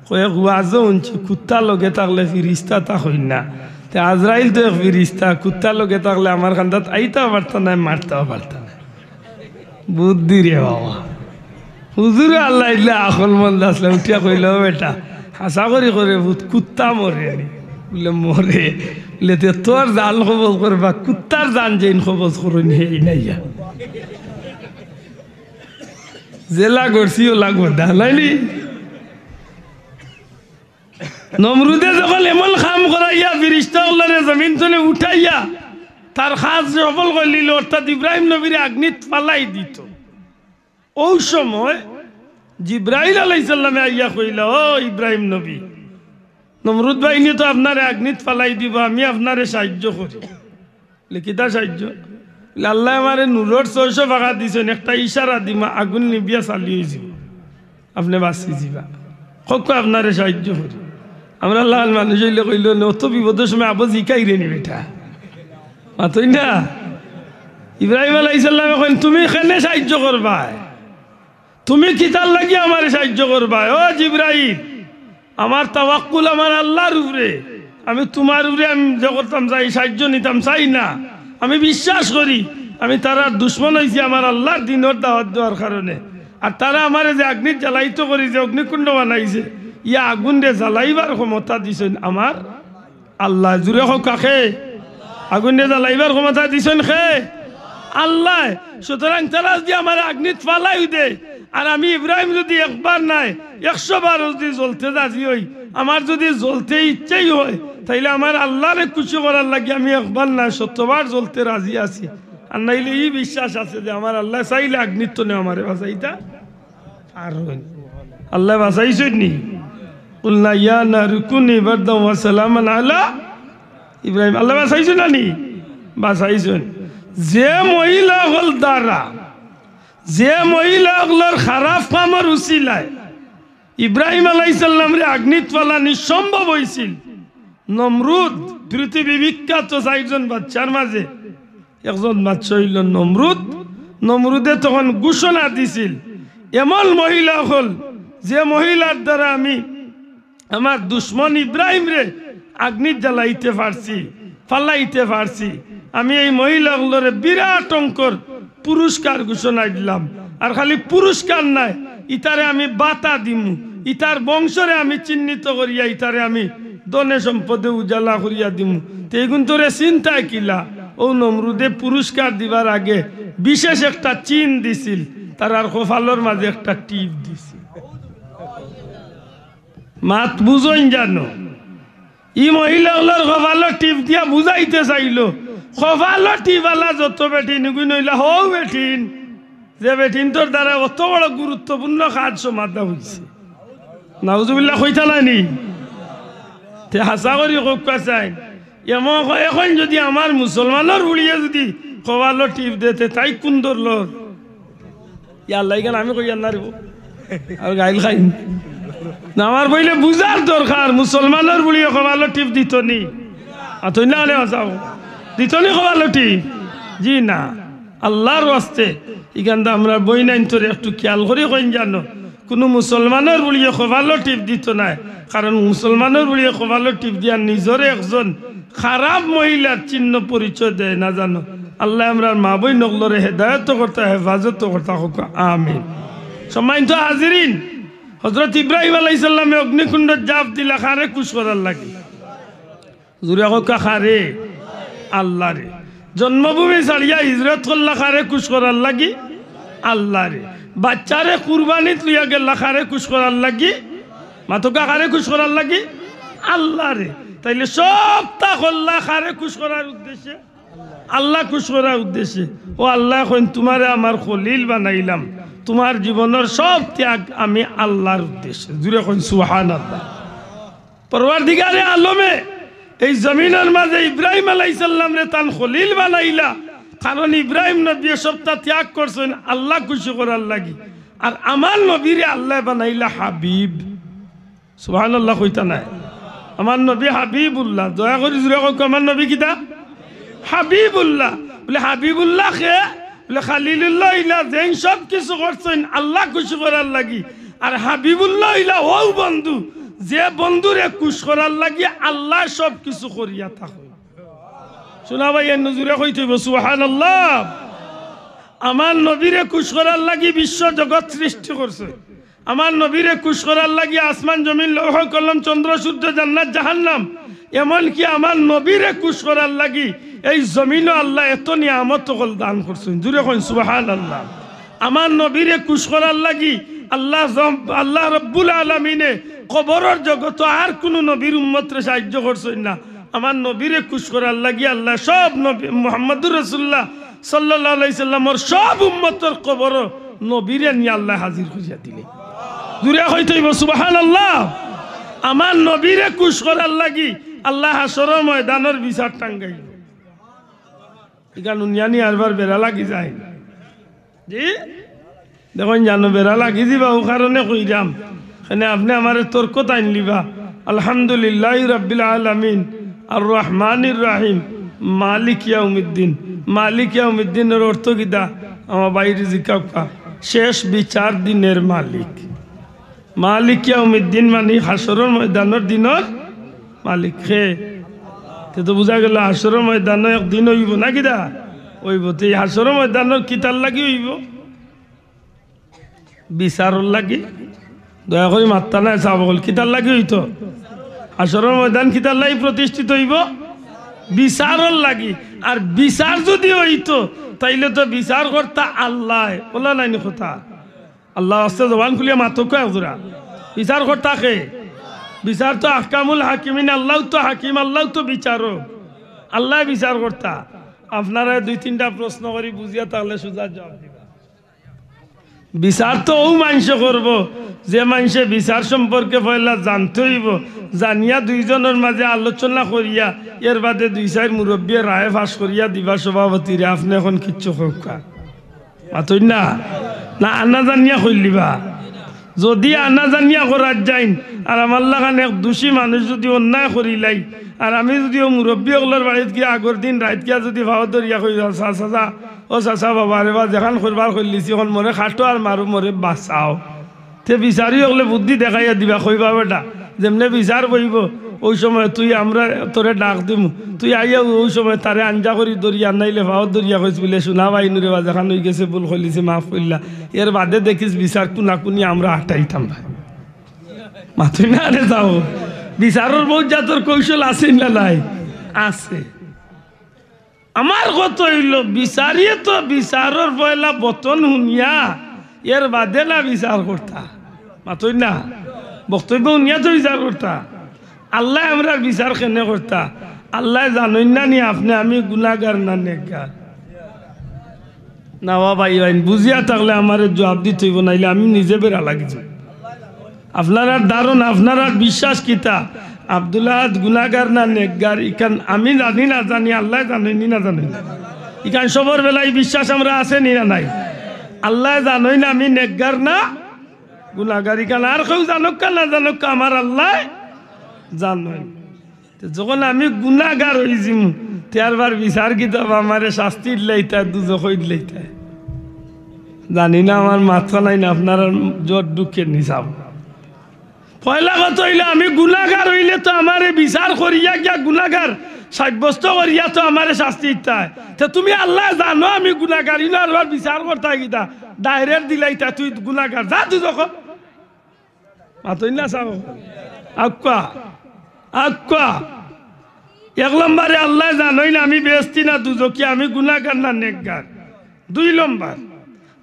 S1: কয়েক ওয়াজও উনছে কুত্তা লগে থাকলে ফিরিস্তা তা হই না তে আজরাইল তো এক ফিরিস্তা কুত্তা লগে থাকলে আমার খান্দাত আইতাও পারত না মারতেও পারত না বুদ্ধি রে বাবা হুজুর আল্লাহ ইল্লা আকল মন্দ আসলে উঠিয়া কইল বেটা হাসা করি করে কুত্তা মরে বলে মরে বলে তোর জান খবজ করবা কুত্তার জান যেন খবজ করুন হেই নাইয়া জেলা করছিও লাগবো দালাইনি নমরুদে যখন এমন কাম করাইয়া ফিরিস্তা আল্লাহরে জমিন তলে উঠাইয়া তার কাজ সফল করলিল অর্থাৎ ইব্রাহিম নবীরে আগ্নিত ফালাই দিত ওই সময় জিব্রাইল আলাইহিস সালামে আইয়া কইলা ও ইব্রাহিম নবী নমরুদ বাহিনী তো আপনারে আগ্নিত ফালাই দিব আমি আপনারে সাহায্য করি লিখিতা সাহায্য আল্লাহ আমারে নূরের 600 ভাগা দিছেন একটা ইশারা দিমা আগুন নিবিয়া চালিয়ে যাব আপনি বাঁচি যাবা কত আপনারে সাহায্য করি আমরা লাল মানুষ হইলে কইল অত বিপদের সময় আবু জিকাই রে নি বেটা মাতই না ইব্রাহিম আলাইহিস সালাম কইন তুমি কেনে সাহায্য করবা তুমি কিতার লাগি আমারে সাহায্য করবা ও জিব্রাইল আমার তাওয়াক্কুল আমার আল্লাহর উপরে। আমি তোমার উপরে আমি করতাম চাই, সাহায্য নিতাম চাই না। আমি বিশ্বাস করি আমি তারা দুশ্মন হয়েছি আমার আল্লাহর দিনের দাওয়াত দেওয়ার কারণে। আর তারা আমার যে আগ্নি জ্বালাইতে করি যে অগ্নিকুণ্ড বানাইছে, ইয়া আগুন রে জ্বালাইবার ক্ষমতা দিছেন আমার আল্লাহ। জুড়ে হোক কাকে? আগুন রে জ্বালাইবার ক্ষমতা দিছেন খে আল্লাহ। সুতরাং তারা যদি আমার আগ্নিত ফালাই দে, আর আমি ইব্রাহিম যদি একবার নাই 100 বার যদি জ্বলতে রাজি হই, আমার যদি জ্বলতে ইচ্ছেই হয়, তাইলে আমার আল্লাহরে খুশি করার লাগে আমি একবার না 100 বার জ্বলতে রাজি আছি। আর নাইলে এই বিশ্বাস আছে যে আমার আল্লাহ চাইলে আগ্নিত তো নেই আমারে বাঁচাইতা আর আল্লাহ বাঁচাইছেন নি। কুলনা ইয়া নারু কুনি বারদাম ওয়া সালামান আলা ইব্রাহিম। আল্লাহ বাঁচাইছেন না নি? বাঁচাইছেন। যে মহিলা হল দ্বারা, যে মহিলাগুলোর খারাপ কামের উসিলায় ইব্রাহিম আলাইহিস সালাম রে আগ্নিত ফালানি সম্ভব হয়েছিল। নমরুদ, পৃথিবী বিখ্যাত 4জন বাচ্চার মাঝে একজন বাচ্চা হইল নমরুদ। নমরুদে তখন ঘোষণা দিছিল, এমন মহিলা হল যে মহিলার দ্বারা আমি আমার দুশ্মন ইব্রাহিম রে আগ্নি জ্বালাইতে পারছি, ফালাইতে পারছি। আমি এই মহিলাগুলোরে বিরাট অঙ্কর পুরস্কার ঘোষণা দিলাম। আর খালি পুরস্কার নাই, ইতারে আমি বাতা দিমু, ইতার বংশরে আমি চিহ্নিত করিয়া ইতারে আমি ধনে সম্পদে উজালা করিয়া দিমু। তেগুন তোরে চিন্তায় কিলা? ও নমরুদে পুরস্কার দিবার আগে বিশেষ একটা চিহ্ন দিছিল, তার আর কপালের মাঝে একটা টিপ দিছিল। মাত বুঝইন জানো? ই মহিলা হলার কপালের টিপ দিয়া বুঝাইতে চাইলো কপালের টিপওয়ালা যত বেটিন নইলা হও বেটিন, যে বেটিন তোর দ্বারা অত বড় গুরুত্বপূর্ণ কাজ সমাধা হয়েছে। নাউজুবিল্লাহ কইতা নানি? তে হাসা করি কোকা চাই এখন যদি আমার মুসলমানের উড়িয়ে যদি কপালের টিপ দেতে তাই কুন্দর লোক ইয়াল্লাই কেন আমি কই আর নারিব আর গাইল খাই না। আমার বইলে বুঝার দরকার, মুসলমানের বুড়িয়ে কপালের টিপ দিত নি? আতই না হলে যাও দিত নি কপালের টিপ? জি না। আল্লাহর ওয়াস্তে এখানটা আমরা বই নাইন তোরে একটু খেয়াল করে কইন জানো, কোনো মুসলমানের বুড়িয়ে কপালের টিপ দিত না। কারণ মুসলমানের বুড়িয়ে কপালের টিপ দিয়া নিজরে একজন খারাপ মহিলার চিহ্ন পরিচয় দেয় না জানো। আল্লাহ আমরা মা বই নগলরে হেদায়ত করতে হেফাজত করতে হোক, আমিন। সম্মানিত হাজিরিন, হযরত ইব্রাহিম আলাইহিস সালামে অগ্নিকুণ্ড জাপ দিলা খারে খুশ করার লাগে। জুরে হোক খারে আল্লাহ রে। জন্মভূমি ছাড়িয়া হিজরত করলা খারে খুশ করার লাগি আল্লাহ রে। বাচ্চারে কুরবানিত লইয়া গেলা খারে খুশ করার লাগি, মাতকা খারে খুশ করার লাগি আল্লাহ রে। তাইলে সবটা করলা খারে খুশ করার উদ্দেশ্যে, আল্লাহ খুশ করার উদ্দেশ্যে। ও আল্লাহ কইন তোমারে আমার খলিল বানাইলাম, তোমার জীবনের সব ত্যাগ আমি আল্লাহর উদ্দেশ্যে। জুড়ে কইন সুবহানাল্লাহ। পরওয়ারদিগারে আলমে এই জমিনের মাঝে ইব্রাহিম আলাইহিস সালাম রে তান খলিল বানাইলা, কারণ ইব্রাহিম নবী সবটা ত্যাগ করছেন আল্লাহ খুশি করার লাগি। আর আমার নবীরে আল্লাহ বানাইলা হাবিব। সুবহানাল্লাহ কইতা নাই? আমার নবী হাবিবুল্লাহ। দয়া করে জুড়ে কইক আমার নবী কিতা? হাবিবুল্লাহ। বলে হাবিবুল্লাহ কে? বলে খালিলুল্লাহ ইলা যেন সব কিছু করছেন আল্লাহ খুশি করার লাগি। আর হাবিবুল্লাহ ইলা ও বন্ধু, যে বন্ধুরে খুশ করার লাগি আল্লাহ সব কিছু করিয়া থাকে। শোনা ভাই নজুরে কইতে সুবহানাল্লাহ। আমার নবীরে খুশ করার লাগি বিশ্ব জগৎ সৃষ্টি করছে। আমার নবীরে খুশ করার লাগি আসমান জমিন লৌহ কলম চন্দ্র সূর্য জান্নাত জাহান্নাম, এমনকি আমার নবীরে খুশ করার লাগি এই জমিনও আল্লাহ এত নিয়ামত সকল দান করছেন। জুড়ে কইন সুবহানাল্লাহ। আমার নবীরে খুশ করার লাগি আল্লাহ রব্বুল আলামিনে কবরের জগত আর কোন নবীর উম্মতরে সাহায্য করছেন না। আমার নবীরে খুশ করার লাগি আল্লাহ সব নবী মুহাম্মদুর রাসূলুল্লাহ সাল্লাল্লাহু আলাইহি সাল্লামর সব উম্মতের কবর নবীরে নিয়ে আল্লাহ হাজির করিয়া দিলে। জুড়ে হইতে সুবহানাল্লাহ। আমার নবীরে খুশ করার লাগি আল্লাহ হাসরের ময়দানের বিচার টাঙ্গাইল। এখানে উনিয়ানি আরবার বেড়া লাগি যায় জি দেখুন জানো বেড়া লাগি দিবা ও কারণে কইরাম এখানে আপনি আমার তর্ক তাইন লিবা। আলহামদুলিল্লাহ রাব্বিল আলামিন আর রহমানির রাহিম মালিক ইয়াউমিদ্দিন। মালিক ইয়াউমিদ্দিনের অর্থ কিতা? আমার বাইরে জিজ্ঞাসা শেষ বিচার দিনের মালিক। মালিক ইয়াউমিদ্দিন মানে হাসরের ময়দানের দিনের মালিক হে তো বুঝা গেল হাসরের ময়দান একদিন হইব না কিনা হইব তো এই হাসরের ময়দানের কিতার লাগি হইব বিচারর লাগি দয়া করে মাত্তা নাই চাব কিতার লাগি হইতো হাসরের ময়দান কিতার লাগি প্রতিষ্ঠিত হইব বিচারর লাগি আর বিচার যদি হইতো তাইলে তো বিচার করতা আল্লাহ বলা নাই কথা আল্লাহ আস্তে জবান খুলিয়া মাতো কয় হুজুরা বিচার করতা কে বিচার তো আহকামুল হাকিমিন আল্লাহ তো হাকিম আল্লাহ তো বিচারক আল্লাহ বিচার করতা আপনারা দুই তিনটা প্রশ্ন করি বুঝিয়া তাহলে সোজা জবাব দিবা বিচার তো ও মানুষে করব যে মানুষে বিচার সম্পর্কে পয়লা জানতে হইব জানিয়া দুইজনের মাঝে আলোচনা করিয়া এর বাদে দুই চার মুরব্বী রায় ফাঁস করিয়া দিবা সভাপতিরে আপনি এখন কিচ্ছু খোকা মাতই না না আনা জানিয়া কইলিবা যদি আনা জানিয়া করার যাইন আর আমার লাগান এক দোষী মানুষ যদি অন্যায় করিলাই আর আমি যদি ও মুরব্বী ওগুলোর বাড়িতে গিয়ে আগর দিন রাত গিয়া যদি ভাও ধরিয়া কই চাচা ও চাচা বাবা রে বা যেখান করবার করলিছি এখন মরে খাটো আর মারো মরে বাঁচাও তে বিচারি ওগুলো বুদ্ধি দেখাইয়া দিবা কইবা বেটা যেমনে বিচার বইব ওই সময় তুই আমরা তোরে ডাক দিম তুই আইয়া ওই সময় তারে আঞ্জা করি দরিয়া নাইলে ভাও দরিয়া কইস বলে শোনা বাইনুরে বা যেখান হয়ে গেছে ভুল করিছে মাফ করলা এর বাদে দেখিস বিচার কুনা কুনি আমরা হাঁটাইতাম ভাই মাথুই না রে যাও বিচারের বহুত জাতর কৌশল আছে না নাই আছে আমার কত হইল বিচারিয়ে তো বিচারের পয়লা বতন শুনিয়া এর বাদে না বিচার করতা মাথুই না বক্তব্য শুনিয়া তো বিচার করতা আল্লাহ আমরা বিচার কেনে করতা আল্লাহ জানেন না নি আপনি আমি গুনাহগার না নেকগার না ভাই বুঝিয়া থাকলে আমার জবাব দিতে হইব নাইলে আমি নিজে বেড়া লাগিছি আপনারা দারুন আপনারা বিশ্বাস কিতা আব্দুল্লাহ গুনাহগার না নেকগার ইখান আমি জানি না জানি আল্লাহ জানেন না জানেন ইখান সবর বেলায় বিশ্বাস আমরা আছে নি না নাই আল্লাহ জানেন না আমি নেকগার না গুনাহগার ইখান আর কেউ জানুক না জানুক আমার আল্লাহ জানেন যখন আমি গুনাহগার হয়ে যাম তারবার বিচার কিতাব আমার শাস্তি দিলাইতা দুজক দিলাইতা জানি না আমার মাথা নাই না আপনার জোর দুঃখের নিসাব পয়লা কথা হইলে আমি গুনাহগার হইলে তো আমার বিচার করিয়া গিয়া গুনাহগার সাব্যস্ত করিয়া তো আমার শাস্তি দিতাই তো তুমি আল্লাহ জানো আমি গুনাহগার ইনো আর বিচার করতা গিতা ডাইরেক্ট দিলাইতা তুই গুনাহগার যা দুজক মাতই না চাও আক্কা আক্কা এক নম্বরে আল্লাহ জানোই না আমি বেস্তি না দুজকি আমি গুনাহগার না নেকগার দুই নম্বর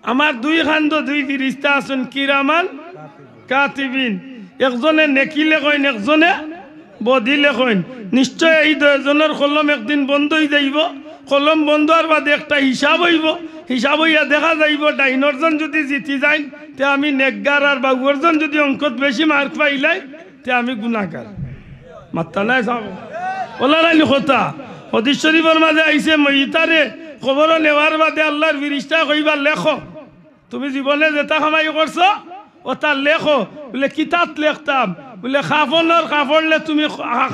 S1: আমার দুই খান্দ দুই ফিরিস্তা আছেন কিরামান কাতিবিন একজনে নেকি লেখেন একজনে বদি লেখেন নিশ্চয় এই দুজনের কলম একদিন বন্ধ হয়ে যাইব কলম বন্ধ হওয়ার বাদে একটা হিসাব হইব হিসাব হইয়া দেখা যাইব ডাইনরজন যদি জিতি যাই তে আমি নেকগার আর বাবুরজন যদি অঙ্কত বেশি মার্ক পাইলাই তে আমি গুনাহগার মাত্তা নাই চাব ওলা নাই কথা হদিস শরীফের মাঝে আইসে মহিতারে খবর নেওয়ার বাদে আল্লাহর ফিরিস্তা কইবা লেখো তুমি জীবনে যেটা কামাই করছো ও তার লেখো বলে কিতাব লেখতাম বলে খাফনের কাপড়লে তুমি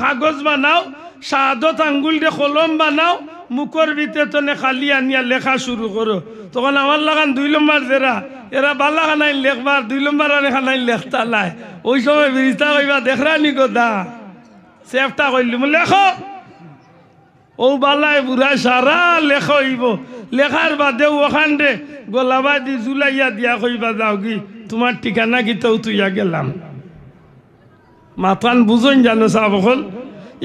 S1: কাগজ বানাও শাহাদত আঙ্গুল দিয়ে কলম বানাও মুখর ভিতরে তনে খালি আনিয়া লেখা শুরু করো তখন আমার লাগান 2 নম্বর জেরা এরা বালা খানাই লেখবার 2 নম্বর আনে খানাই লেখতা নাই ওই সময় ফিরিস্তা কইবা দেখরা নি গোদা সেফটা কইলি লেখো ও বালাই বুড়া সারা লেখ হইব লেখার বাদে ওখান রে গোলাবাদি জুলাইয়া দিয়া কইবা যাও কি তোমার ঠিকানা গীতাও তুইয়া গেলাম মাথান বুঝন জানো সাবকল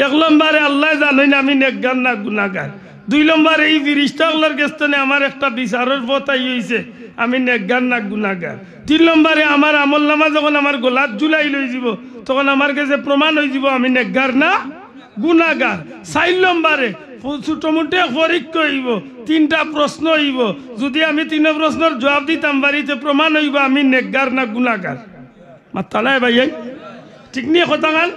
S1: 1 নম্বরে আল্লাহ জানেন আমি নেকগার না গুনাহগার 2 নম্বরে এই ফিরিস্তাগুলোর কাছে আমার একটা বিচারের পথ হইছে আমি নেকগার না গুনাহগার 3 নম্বরে আমার আমলনামা যখন আমার গোলাত জুলাই লই যাব তখন আমার কাছে প্রমাণ হই যাব আমি নেকগার না গুনাহগার 4 নম্বরে ছোটমোটে পরীক্ষা হইব 3টা প্রশ্ন হইব যদি আমি 3 প্রশ্নের জবাব দিতাম বাড়িতে প্রমাণ হইব আমি নেকগার না গুনাহগার মাথা নাই ভাই ঠিক নিয়ে কথা গান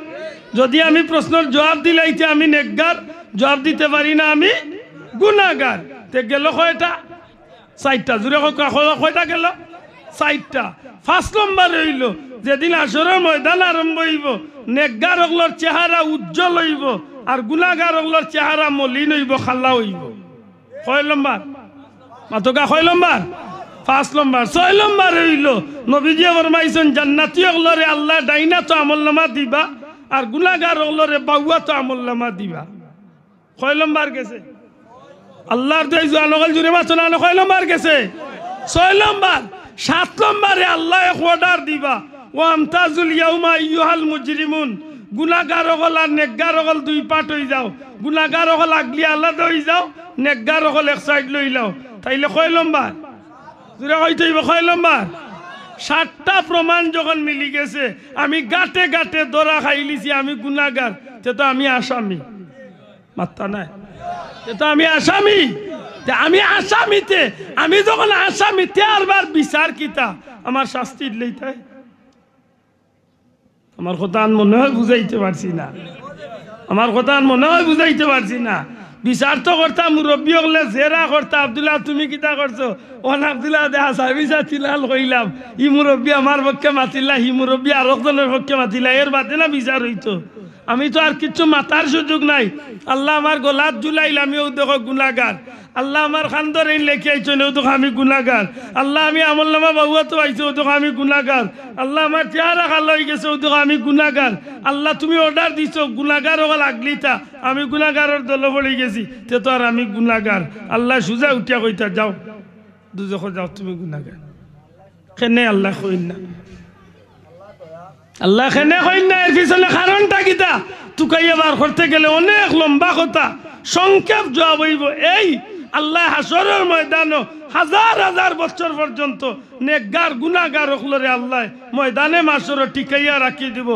S1: যদি আমি প্রশ্নের জবাব দিলাইতে আমি নেকগার জবাব দিতে পারি না আমি গুনাহগার তে গেল কয়টা 4টা জুড়ে কয়টা গেল 4টা 5 নম্বর হইল যেদিন আসরের ময়দান আরম্ভ হইব নেকগার হগলর চেহারা উজ্জ্বল হইব আর গুনাহগার হগলর চেহারা মলিন হইব খাল্লা হইব কয় নম্বর মাতকা কয় নম্বর 5 নম্বর 6 নম্বর হইল নবীজি ফরমাইছেন জান্নাতি হলরে আল্লাহ ডাইনা তো আমলনামা দিবা আর গুনাহগার হলরে বাউয়া তো আমলনামা দিবা কয় নম্বর গেছে আল্লাহর দেই জানগল জুরে মাছনা কয় নম্বর গেছে 6 নম্বর 7 নম্বরে আল্লাহ এক অর্ডার দিবা ওয়া আমতাজুল ইয়াউমা আইয়ুহাল মুজরিমুন গুনাহগার হল আর নেকগার হল দুই পাট হই যাও গুনাহগার হল আগলি আলাদা হই যাও নেকগার হল এক সাইড লই লাও তাইলে কয় নম্বর জুরে হইতে হইব কয় নম্বর 7টা প্রমাণ যখন মিলি গেছে আমি গাটে গাটে দরা খাইলিছি আমি গুনাহগার তে তো আমি আসামি মাত্তা নাই তে তো আমি আসামি তে আমি আসামিতে আমি যখন আসামিতে আরবার বিচার কিতা আমার শাস্তি লইতে আমার কথা মনে হয় বুঝাইতে পারছি না আমার কথা মনে হয় বুঝাইতে পারছি না বিচার তো করতাম মুরব্বী হলে জেরা করতা আব্দুল্লাহ তুমি কিতা করছো ওন আব্দুল্লাহ দেখা সার্ভিসা তিলাল কইলাম ই মুরব্বী আমার পক্ষে মাতিলা হি মুরব্বী আর একজনের পক্ষে মাতিলা এর বাদে না বিচার হইতো আমি তো আর কিছু মাতার সুযোগ নাই আল্লাহ আমার গলাত জুলাইল আমিও দেখো গুনাহগার আল্লাহ আমার খান্দর এই লেখে আইছো নেও তো আমি গুনাহগার আল্লাহ আমি আমলনামা বাবুয়া তো আইছো তো আমি গুনাহগার আল্লাহ আমার চেহারা খালো হয়ে গেছে তো আমি গুনাহগার আল্লাহ তুমি অর্ডার দিছো গুনাহগার হল আগলিতা আমি গুনাহগারের দল পড়ে গেছি তে তো আর আমি গুনাহগার আল্লাহ সুজা উঠিয়া কইতা যাও দুজখ যাও তুমি গুনাহগার কেনে আল্লাহ কইন না আল্লাহ কেনে কইন না এর পিছনে কারণটা কিতা তুকাইয়া বার করতে গেলে অনেক লম্বা কথা সংক্ষেপ জবাব হইব এই আল্লাহ হাসরের ময়দানে হাজার হাজার বছর পর্যন্ত নেকগার গুনাহগার হলরে আল্লাহ ময়দানে মাসর টিকাইয়া রাখি দিব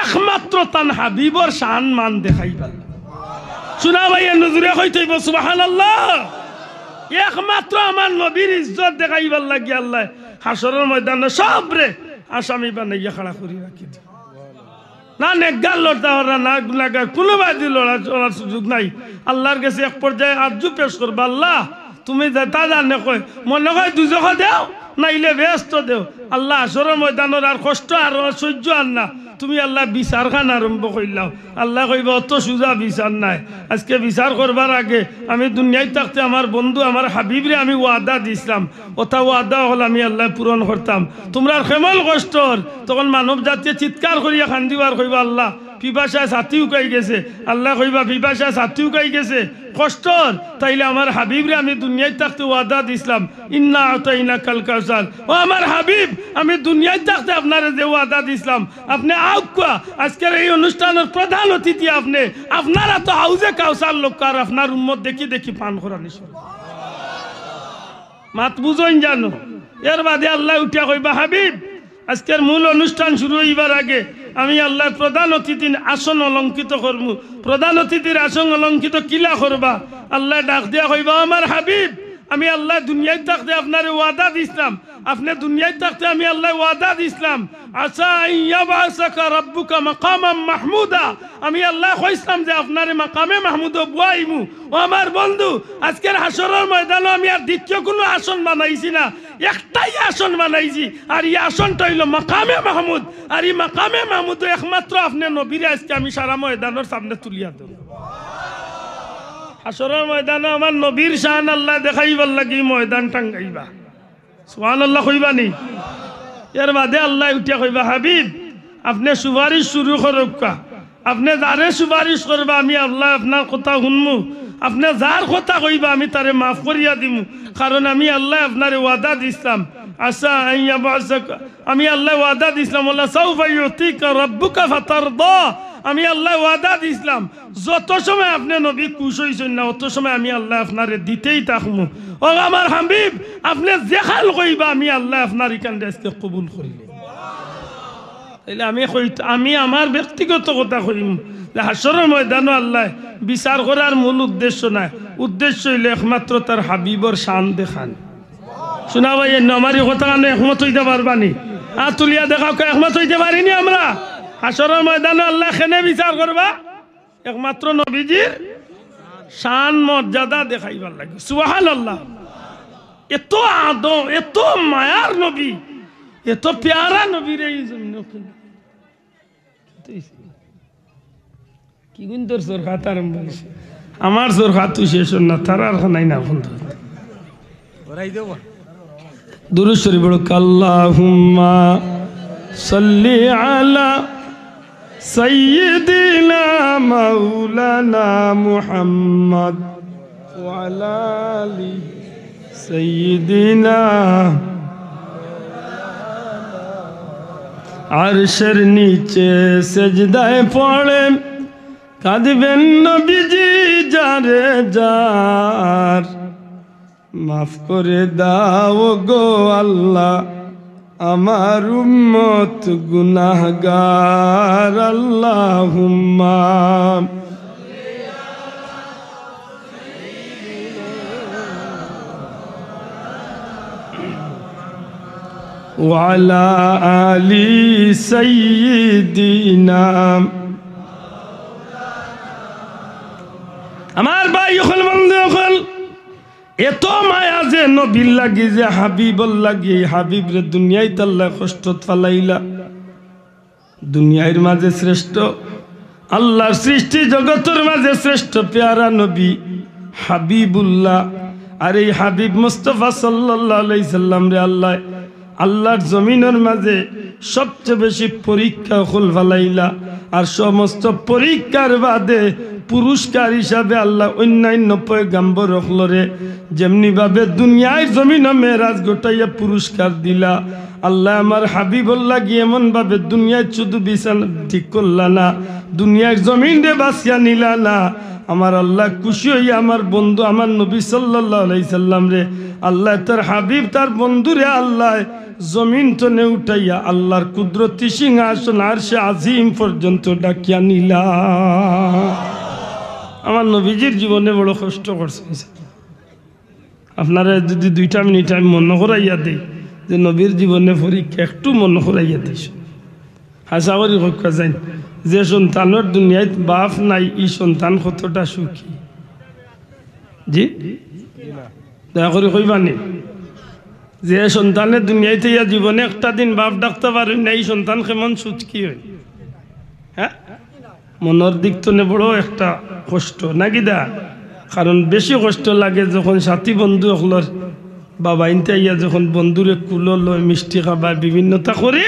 S1: একমাত্র তান হাবিবর শান মান দেখাইবা শোনা ভাইয়া নজরে হইতেইব সুবহানাল্লাহ একমাত্র আমার নবীর ইজ্জত দেখাইবার লাগি আল্লাহ হাসরের ময়দানে সবরে আসামি বানাইয়া খাড়া করি রাখি দিব না নেকগার লড়তা ওরা না গুনাহগার কোনো বাদি লড়ার সুযোগ নাই আল্লাহর কাছে এক পর্যায়ে আরজু পেশ করবা আল্লাহ তুমি তা জানে কয় মনে হয় দুজখ দেও নাইলে ব্যস্ত দেও আল্লাহ আসরের ময়দানের আর কষ্ট আর সহ্য আর না তুমি আল্লাহ বিচার খান আরম্ভ করলাও আল্লাহ কইব অত সুজা বিচার নাই আজকে বিচার করবার আগে আমি দুনিয়ায় থাকতে আমার বন্ধু আমার হাবিবরে আমি ওয়াদা দিছিলাম ওটা ওয়াদা হল আমি আল্লাহ পূরণ করতাম তোমরা কেমন কষ্টর তখন মানব জাতীয় চিৎকার করিয়া খান্দিবার কইবা আল্লাহ পিপাসায় ছাতি উকাই গেছে আল্লাহ কইবা পিপাসায় ছাতি উকাই গেছে কষ্টর তাইলে আমার হাবিবরে আমি দুনিয়ায় থাকতে ওয়াদা দিছিলাম ইন্না আতাইনা কাল কাউসার ও আমার হাবিব আমি দুনিয়ায় থাকতে আপনারে যে ওয়াদা দিছিলাম আপনি আউকা আজকের এই অনুষ্ঠানের প্রধান অতিথি আপনি আপনারা তো হাউজে কাউসার লোক আর আপনার উম্মত দেখি দেখি পান করা নিশ্চয় মাত বুঝইন জানো এর বাদে আল্লাহ উঠিয়া কইবা হাবিব আজকের মূল অনুষ্ঠান শুরু হইবার আগে আমি আল্লাহ প্রধান অতিথির আসন অলঙ্কিত করব প্রধান অতিথির আসন অলঙ্কিত কিলা করবা আল্লাহ ডাক দিয়া কইবা আমার হাবিব আমি আল্লাহ দুনিয়ায় থাকতে আপনার ওয়াদা দিছিলাম আপনি দুনিয়ায় থাকতে আমি আল্লাহ ওয়াদা দিছিলাম আসা ইয়াবাসাকা রাব্বুকা মাকামাম মাহমুদা আমি আল্লাহ কইছিলাম যে আপনার মাকামে মাহমুদ বুয়াইমু ও আমার বন্ধু আজকের হাসরের ময়দানে আমি আর দ্বিতীয় কোনো আসন বানাইছি না একটাই আসন বানাইছি আর এই আসনটা হইল মাকামে মাহমুদ আর এই মাকামে মাহমুদ একমাত্র আপনি নবীরে আজকে আমি সারা ময়দানের সামনে তুলিয়া দেব হাসরের ময়দানে আমার নবীর শান আল্লাহ দেখাইবার লাগি ময়দান টাঙ্গাইবা সুবহানাল্লাহ কইবা নি এর বাদে আল্লাহ উঠিয়া কইবা হাবিব আপনি সুপারিশ শুরু করবা আপনি যারে সুপারিশ করবা আমি আল্লাহ আপনার কথা শুনমু আপনি যার কথা কইবা আমি তারে মাফ করিয়া দিমু কারণ আমি আল্লাহ আপনারে ওয়াদা দিছিলাম আসা ইয়াবাসাকা আমি আল্লাহ ওয়াদা দিছিলাম আল্লাহ সাউফা ইউতিকা রাব্বুকা ফাতারদা আমি আল্লাহ ওয়াদা দিছিলাম যত সময় আপনি নবী খুশ হইছেন না অত সময় আমি আল্লাহ আপনারে দিতেই থাকমু ও আমার হাবিব আপনি যেখান কইবা আমি আল্লাহ আপনার এখানে আজকে কবুল করিব তাইলে আমি আমার ব্যক্তিগত কথা কইম যে হাসরের ময়দানে আল্লাহ বিচার করার মূল উদ্দেশ্য নাই উদ্দেশ্য হইল একমাত্র তার হাবিবর শান দেখান শোনা ভাই আমার এই কথা একমত হইতে পারবানি আর তুলিয়া দেখাও একমত হইতে পারিনি আমরা হাসরের ময়দানে আল্লাহ কেনে বিচার করবা একমাত্র নবীজির শান মর্যাদা দেখাইবার লাগে সুবহানাল্লাহ এত আদম এত মায়ার নবী এত প্যারা নবীর এই জন্য কি গুণ তোর জোর খাত আরম্ভ হয়েছে আমার জোর খাত তুই শেষ না তার আর নাই না বন্ধু দুরূদ শরীফ পড়ো আল্লাহুম্মা সাল্লি আলা সাইয়্যিদিনা মাওলানা মুহাম্মদ ওয়া আলা আলি সাইয়্যিদিনা আরশের নিচে সেজদায় পড়ে কাঁদবেন নবীজি যারে যার মাফ করে দাও গো আল্লাহ আমার উম্মত গুনাহগার আল্লাহুম্মা ওয়ালা আলি সাইয়্যিদিনা আমার ভাই হল বন্ধু হল এত মায়া যে নবীর লাগি যে হাবিবর লাগি হাবিব রে দুনিয়ায় তাল্লা কষ্ট ফালাইলা দুনিয়ার মাঝে শ্রেষ্ঠ আল্লাহর সৃষ্টি জগতের মাঝে শ্রেষ্ঠ পেয়ারা নবী হাবিবুল্লাহ আর এই হাবিব মুস্তাফা সাল্লাল্লাহু আলাইহি সাল্লাম রে আল্লাহর জমিনের মাঝে সবচেয়ে বেশি পরীক্ষা হল ফালাইলা আর সমস্ত পরীক্ষার বাদে পুরস্কার হিসাবে আল্লাহ অন্যান্য পয়গম্বর রাখলরে যেমনি ভাবে দুনিয়ার জমিনে মেরাজ গোটাইয়া পুরস্কার দিলা আল্লাহ আমার হাবিবুল্লাহ গিয়ে এমন ভাবে দুনিয়ায় শুধু বিছানা ঠিক করলা না দুনিয়ার জমিন রে বাঁচিয়া নিলা না আমার আল্লাহ খুশি হইয়া আমার বন্ধু আমার নবী সাল্লাল্লাহু আলাইহি সাল্লাম রে আল্লাহ তার হাবিব তার বন্ধু রে আল্লাহ জমিন তো নে উঠাইয়া আল্লাহর কুদরতি সিংহাসন আরশে আজিম পর্যন্ত ডাকিয়া নিলা আমার নবীজির জীবনে বড় কষ্ট করছে আপনারা যদি 2 মিনিট আমি মনে করাইয়া দেই যে নবীর জীবনে পরীক্ষা একটু মনে করাইয়া দিস হাসা করি কক্ষা যাই যে সন্তানের দুনিয়ায় বাপ নাই ই সন্তান কতটা সুখী জি দয়া করে কইবানি যে সন্তানের দুনিয়াতে ইয়া জীবনে একটা দিন বাপ ডাকতে পারেন না এই সন্তান কেমন সুখী হয় হ্যাঁ মনের দিক তো বড় একটা কষ্ট নাকি দা কারণ বেশি কষ্ট লাগে যখন সাথী বন্ধু হলর বাবা ইনতে ইয়া যখন বন্ধুরে কুলো লয় মিষ্টি খাবার বিভিন্নতা করে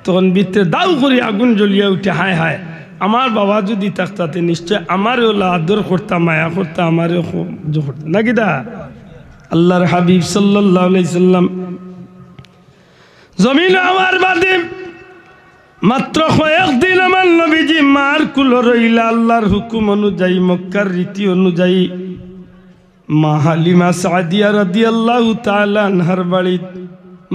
S1: তখন ভিতরে দাউ করে আগুন জ্বলিয়া উঠে হায় হায় আমার বাবা যদি থাকতাতে নিশ্চয় আমারও আদর করতাম মায়া করতাম আমারও করতাম নাকি দা আল্লাহর হাবিব সাল্লাল্লাহু আলাইহি সাল্লাম জমিন আমার বাদে মাত্র কয়েকদিন আমার নবীজি মার কুলো রইলা আল্লাহর হুকুম অনুযায়ী মক্কার রীতি অনুযায়ী মা হালিমা সাদিয়া রাদিয়াল্লাহু তাআলা আনহার বাড়ি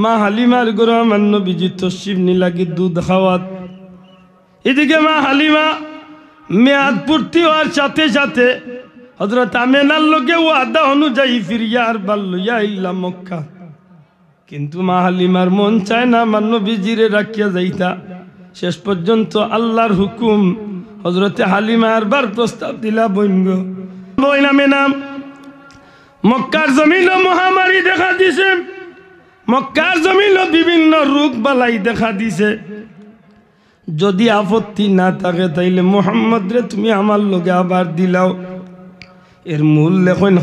S1: মা হালিমার ঘরে আমার নবীজি তশরিফ নিলাগি দুধ খাওয়াত এদিকে মা হালিমা মেয়াদ পূর্তি হওয়ার সাথে সাথে হযরত আমেনার লগে ওয়াদা অনুযায়ী ফিরিয়ার বাল্লুয়া ইল্লা মক্কা কিন্তু মা হালিমার মন চায় না আমার নবীজিরে রাখিয়া যাইতা শেষ পর্যন্ত আল্লাহর হুকুম হযরতে হালিমা আরবার প্রস্তাব দিলা বইন আমেনা মক্কার জমিনে মহামারী দেখা দিছে মক্কার জমিনে বিভিন্ন রোগ বালাই দেখা দিছে যদি আপত্তি না থাকে তাইলে মুহাম্মদ রে তুমি আমার লগে আবার দিলাও এর মূল লেখন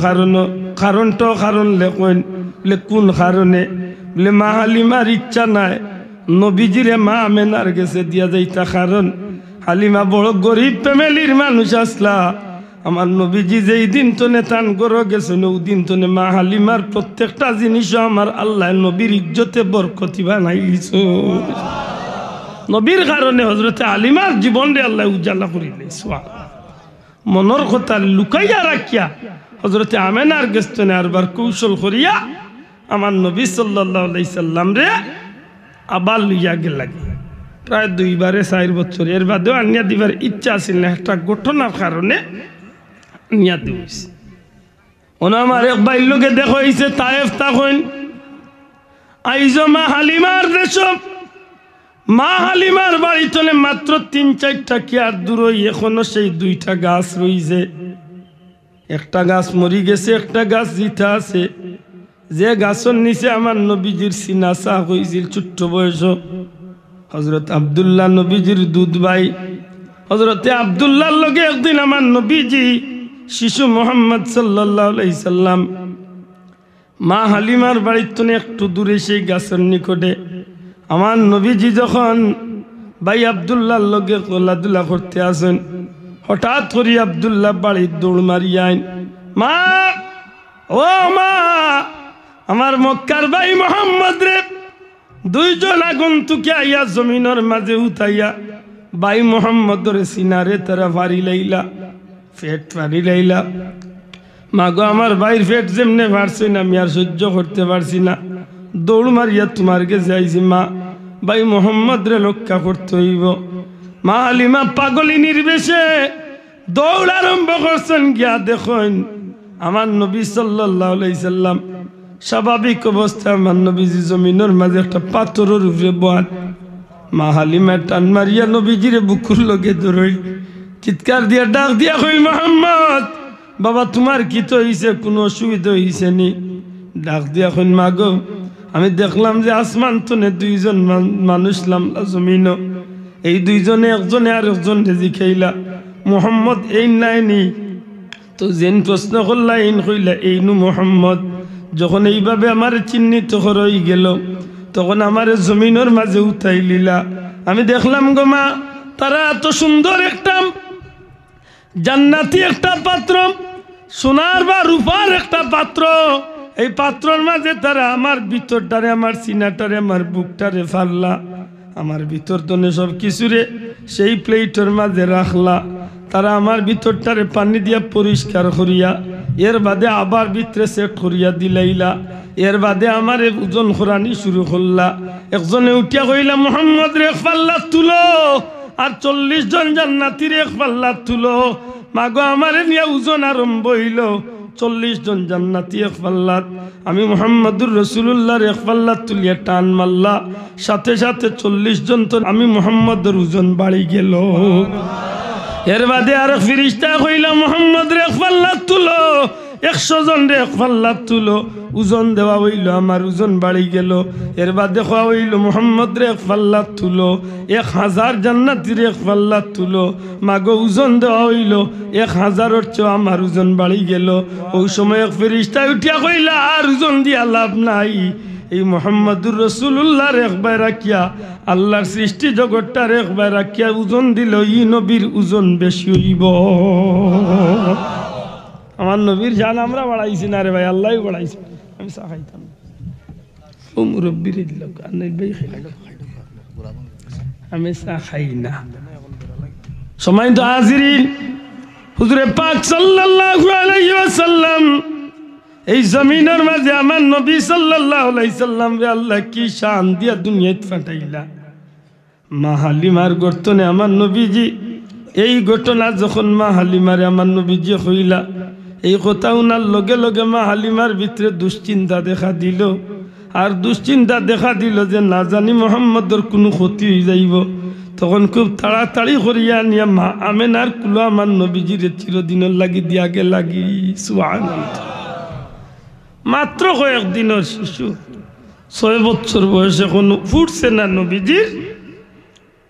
S1: কারণ লেখন বলে কোন কারণে বলে মা হালিমার ইচ্ছা নাই নবীজিরে মা আমেনার গেছে দিয়া যাইতা কারণ হালিমা বড় গরিব ফ্যামিলির মানুষ আসলা আমার নবীজি যেই দিন তনে তান গড় গেছেন ওই দিন তনে মা হালিমার প্রত্যেকটা জিনিসও আমার আল্লাহ নবীর ইজ্জতে বরকতি বানাইছ নবীর কারণে হযরতে হালিমার জীবন রে আল্লাহ উজালা করিলে মনের কথা লুকাইয়া রাখিয়া হযরতে আমেনার গেস্তনে আরবার কৌশল করিয়া আমার নবী সাল্লাল্লাহু আলাইহি সাল্লাম রে আবার লইয়া গেল প্রায় 2-4 বছর এর বাদেও আনিয়া দিবার ইচ্ছা ছিল না একটা ঘটনার কারণে নিয়া দিস আমার এক ভাই লোকে দেখো হইছে তায়েফ তখন আইজ মা হালিমার দেশ মা হালিমার বাড়ি তলে মাত্র 3-4টা কিয়ার দূর এখনো সেই 2টা গাছ রইছে একটা গাছ মরি গেছে একটা গাছ জিতা আছে যে গাছের নিচে আমার নবীজির সিনা চাহ হয়েছিল ছোট্ট বয়স হযরত আব্দুল্লাহ নবীজির দুধ ভাই হযরতে আব্দুল্লাহর লগে একদিন আমার নবীজি শিশু মুহাম্মদ সাল্লাল্লাহু আলাইহি সাল্লাম মা হালিমার বাড়ির তো একটু দূরে সেই গাছের নিকটে আমার নবীজি যখন ভাই আব্দুল্লাহর লগে খেলাধুলা করতে আসেন, হঠাৎ করে আব্দুল্লাহ বাড়ির দৌড় মারি আইন, মা ও মা, আমার মক্কার ভাই মোহাম্মদ রে দুইজন আগন্তুকে আইয়া জমিনের মাঝে উঠাইয়া ভাই মোহাম্মদর সিনারে তারা ফারি লাইলা, ফেট ফারি লাইলা। মাগো আমার ভাইয়ের ফেট যেমনে পারছি না, আমি আর সহ্য করতে পারছি না, দৌড় মারিয়া তোমার কাছে আইছি মা, ভাই মোহাম্মদ রে রক্ষা করতে হইব। মা হালিমা পাগলি নির্বেশে দৌড় আরম্ভ করছেন, গিয়া দেখেন আমার নবী সাল্লাল্লাহু আলাইহি সাল্লাম স্বাভাবিক অবস্থায় আমার নবীজি জমিনের মাঝে একটা পাথরের উপরে বয়ান। মা হালিমা টান মারিয়া নবীজিরে বুকুর লগে ধরই, চিৎকার দিয়া ডাক দিয়া কই, মোহাম্মদ বাবা তোমার কি তো হইছে, কোনো অসুবিধা হইছে নি? ডাক দিয়া কই, মা গো আমি দেখলাম যে আসমান তনে দুইজন মানুষ নামলা জমিন, এই দুইজনে একজনে আর একজনে জিখাইলা মোহাম্মদ এই নাইনি, তো যেন প্রশ্ন করলা এই কইলা এইনু মোহাম্মদ। যখন এইভাবে আমার চিহ্নিত হয়ে গেল তখন আমার জমিনের মাঝে উঠাই লিলা। আমি দেখলাম গো মা, তারা এত সুন্দর একটা জান্নাতি একটা পাত্র, সোনার বা রূপার একটা পাত্র, এই পাত্রর মাঝে তারা আমার ভিতরটারে, আমার সিনাটারে, আমার বুকটারে ফাললা, আমার ভিতর তনে সব কিছুরে সেই প্লেটের মাঝে রাখলা। তারা আমার ভিতরটারে পানি দিয়া পরিষ্কার করিয়া এর বাদে আবার ভিতরে সেট করিয়া দিলাইলা। এর বাদে আমার ওজন খরানি শুরু করলা। একজনে উঠিয়া কইলা, মোহাম্মদ রে এক পাল্লা তুলো, আর 40 জন জান্নাতীর এক পাল্লা তুলো। মাগো আমার নিয়ে ওজন আরম্ভ হইল, 40 জন জান্নাতি এক পাল্লাত, আমি মুহাম্মদুর রাসূলুল্লাহর এক পাল্লাত তুলিয়া টান মারলা, সাথে সাথে 40 জন তো আমি মুহাম্মদের ওজন বাড়ি গেল। এর বাদে আর ফিরিস্তা কইলা, মুহাম্মদ রে এক পাল্লাত তুলো, 100 জন রে এক পাল্লাত তুলো, ওজন দেওয়া হইল, আমার ওজন বাড়ি গেল। এর বাদে খাওয়া হইল, মুহাম্মদ রে এক পাল্লাত তুলো, 1000 জান্নাতীর এক পাল্লাত তুলো। মাগো ওজন দেওয়া হইল 1000-এর চেয়ে আমার ওজন বাড়ি গেল। ওই সময় এক ফেরেশতা উঠিয়া কইলা, আর ওজন দিয়া লাভ নাই, এই মুহাম্মদুর রাসূলুল্লাহর একবার রাখিয়া, আল্লাহর সৃষ্টি জগৎটার একবার রাখিয়া ওজন দিল, ই নবীর ওজন বেশি হইব। আমার নবীর জান আমরা বাড়াইছি না রে ভাই, আল্লাহই বাড়াইছি। আমি চা খাইতাম, ও মুরব্বীর দিল, আমি চা খাই না। সময় তো হাজিরিন, হুজুরে পাক সাল্লাল্লাহু আলাইহি ওয়াসাল্লাম এই জমিনের মাঝে আমার নবী সাল্লাল্লাহু আলাইহি সাল্লাম রে আল্লাহ কি শান দিয়া দুনিয়াতে পাঠাইলা। মা হালিমার গর্তনে আমার নবীজি, এই ঘটনা যখন মা হালিমারে আমার নবীজি কইলা, এই কথা উনার লগে লগে মা হালিমার ভিতরে দুশ্চিন্তা দেখা দিল। আর দুশ্চিন্তা দেখা দিল যে না জানি মুহাম্মদর কোনো ক্ষতি হয়ে যাইব। তখন খুব তাড়াতাড়ি করিয়া নিয়া মা আমেনার কুলো আমার নবীজির চিরদিনের লাগি দিয়াগে লাগি। সুবহানাল্লাহ। মাত্র কয়েকদিনের শিশু, 6 বছর বয়সে কোনো ফুটছে না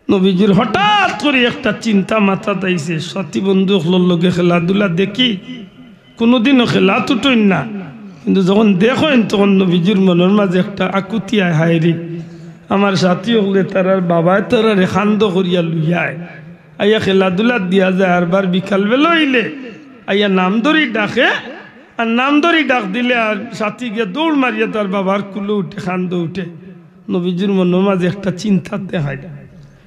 S1: নবীজির হঠাৎ করে একটা চিন্তা মাথা তাইছে, সাথী বন্ধু লগে খেলাধুলা দেখি, কোনোদিনও খেলা তুটইন না, কিন্তু যখন দেখেন তখন নবীজির মনের মাঝে একটা আকুতি আয়, হায় রে আমার সাথী হলে তারার বাবায় তারারে খান্দ করিয়া লুইয়ায় আইয়া খেলাধুলা দিয়া যায়। আরবার বিকালবেলা হইলে আইয়া নাম ধরি ডাকে, আর নাম ধরি ডাক দিলে আর সাথী গিয়ে দৌড় মারিয়া তার বাবার কুলো উঠে, খান্দ উঠে। নবীজির মনের মাঝে একটা চিন্তা দেখাই,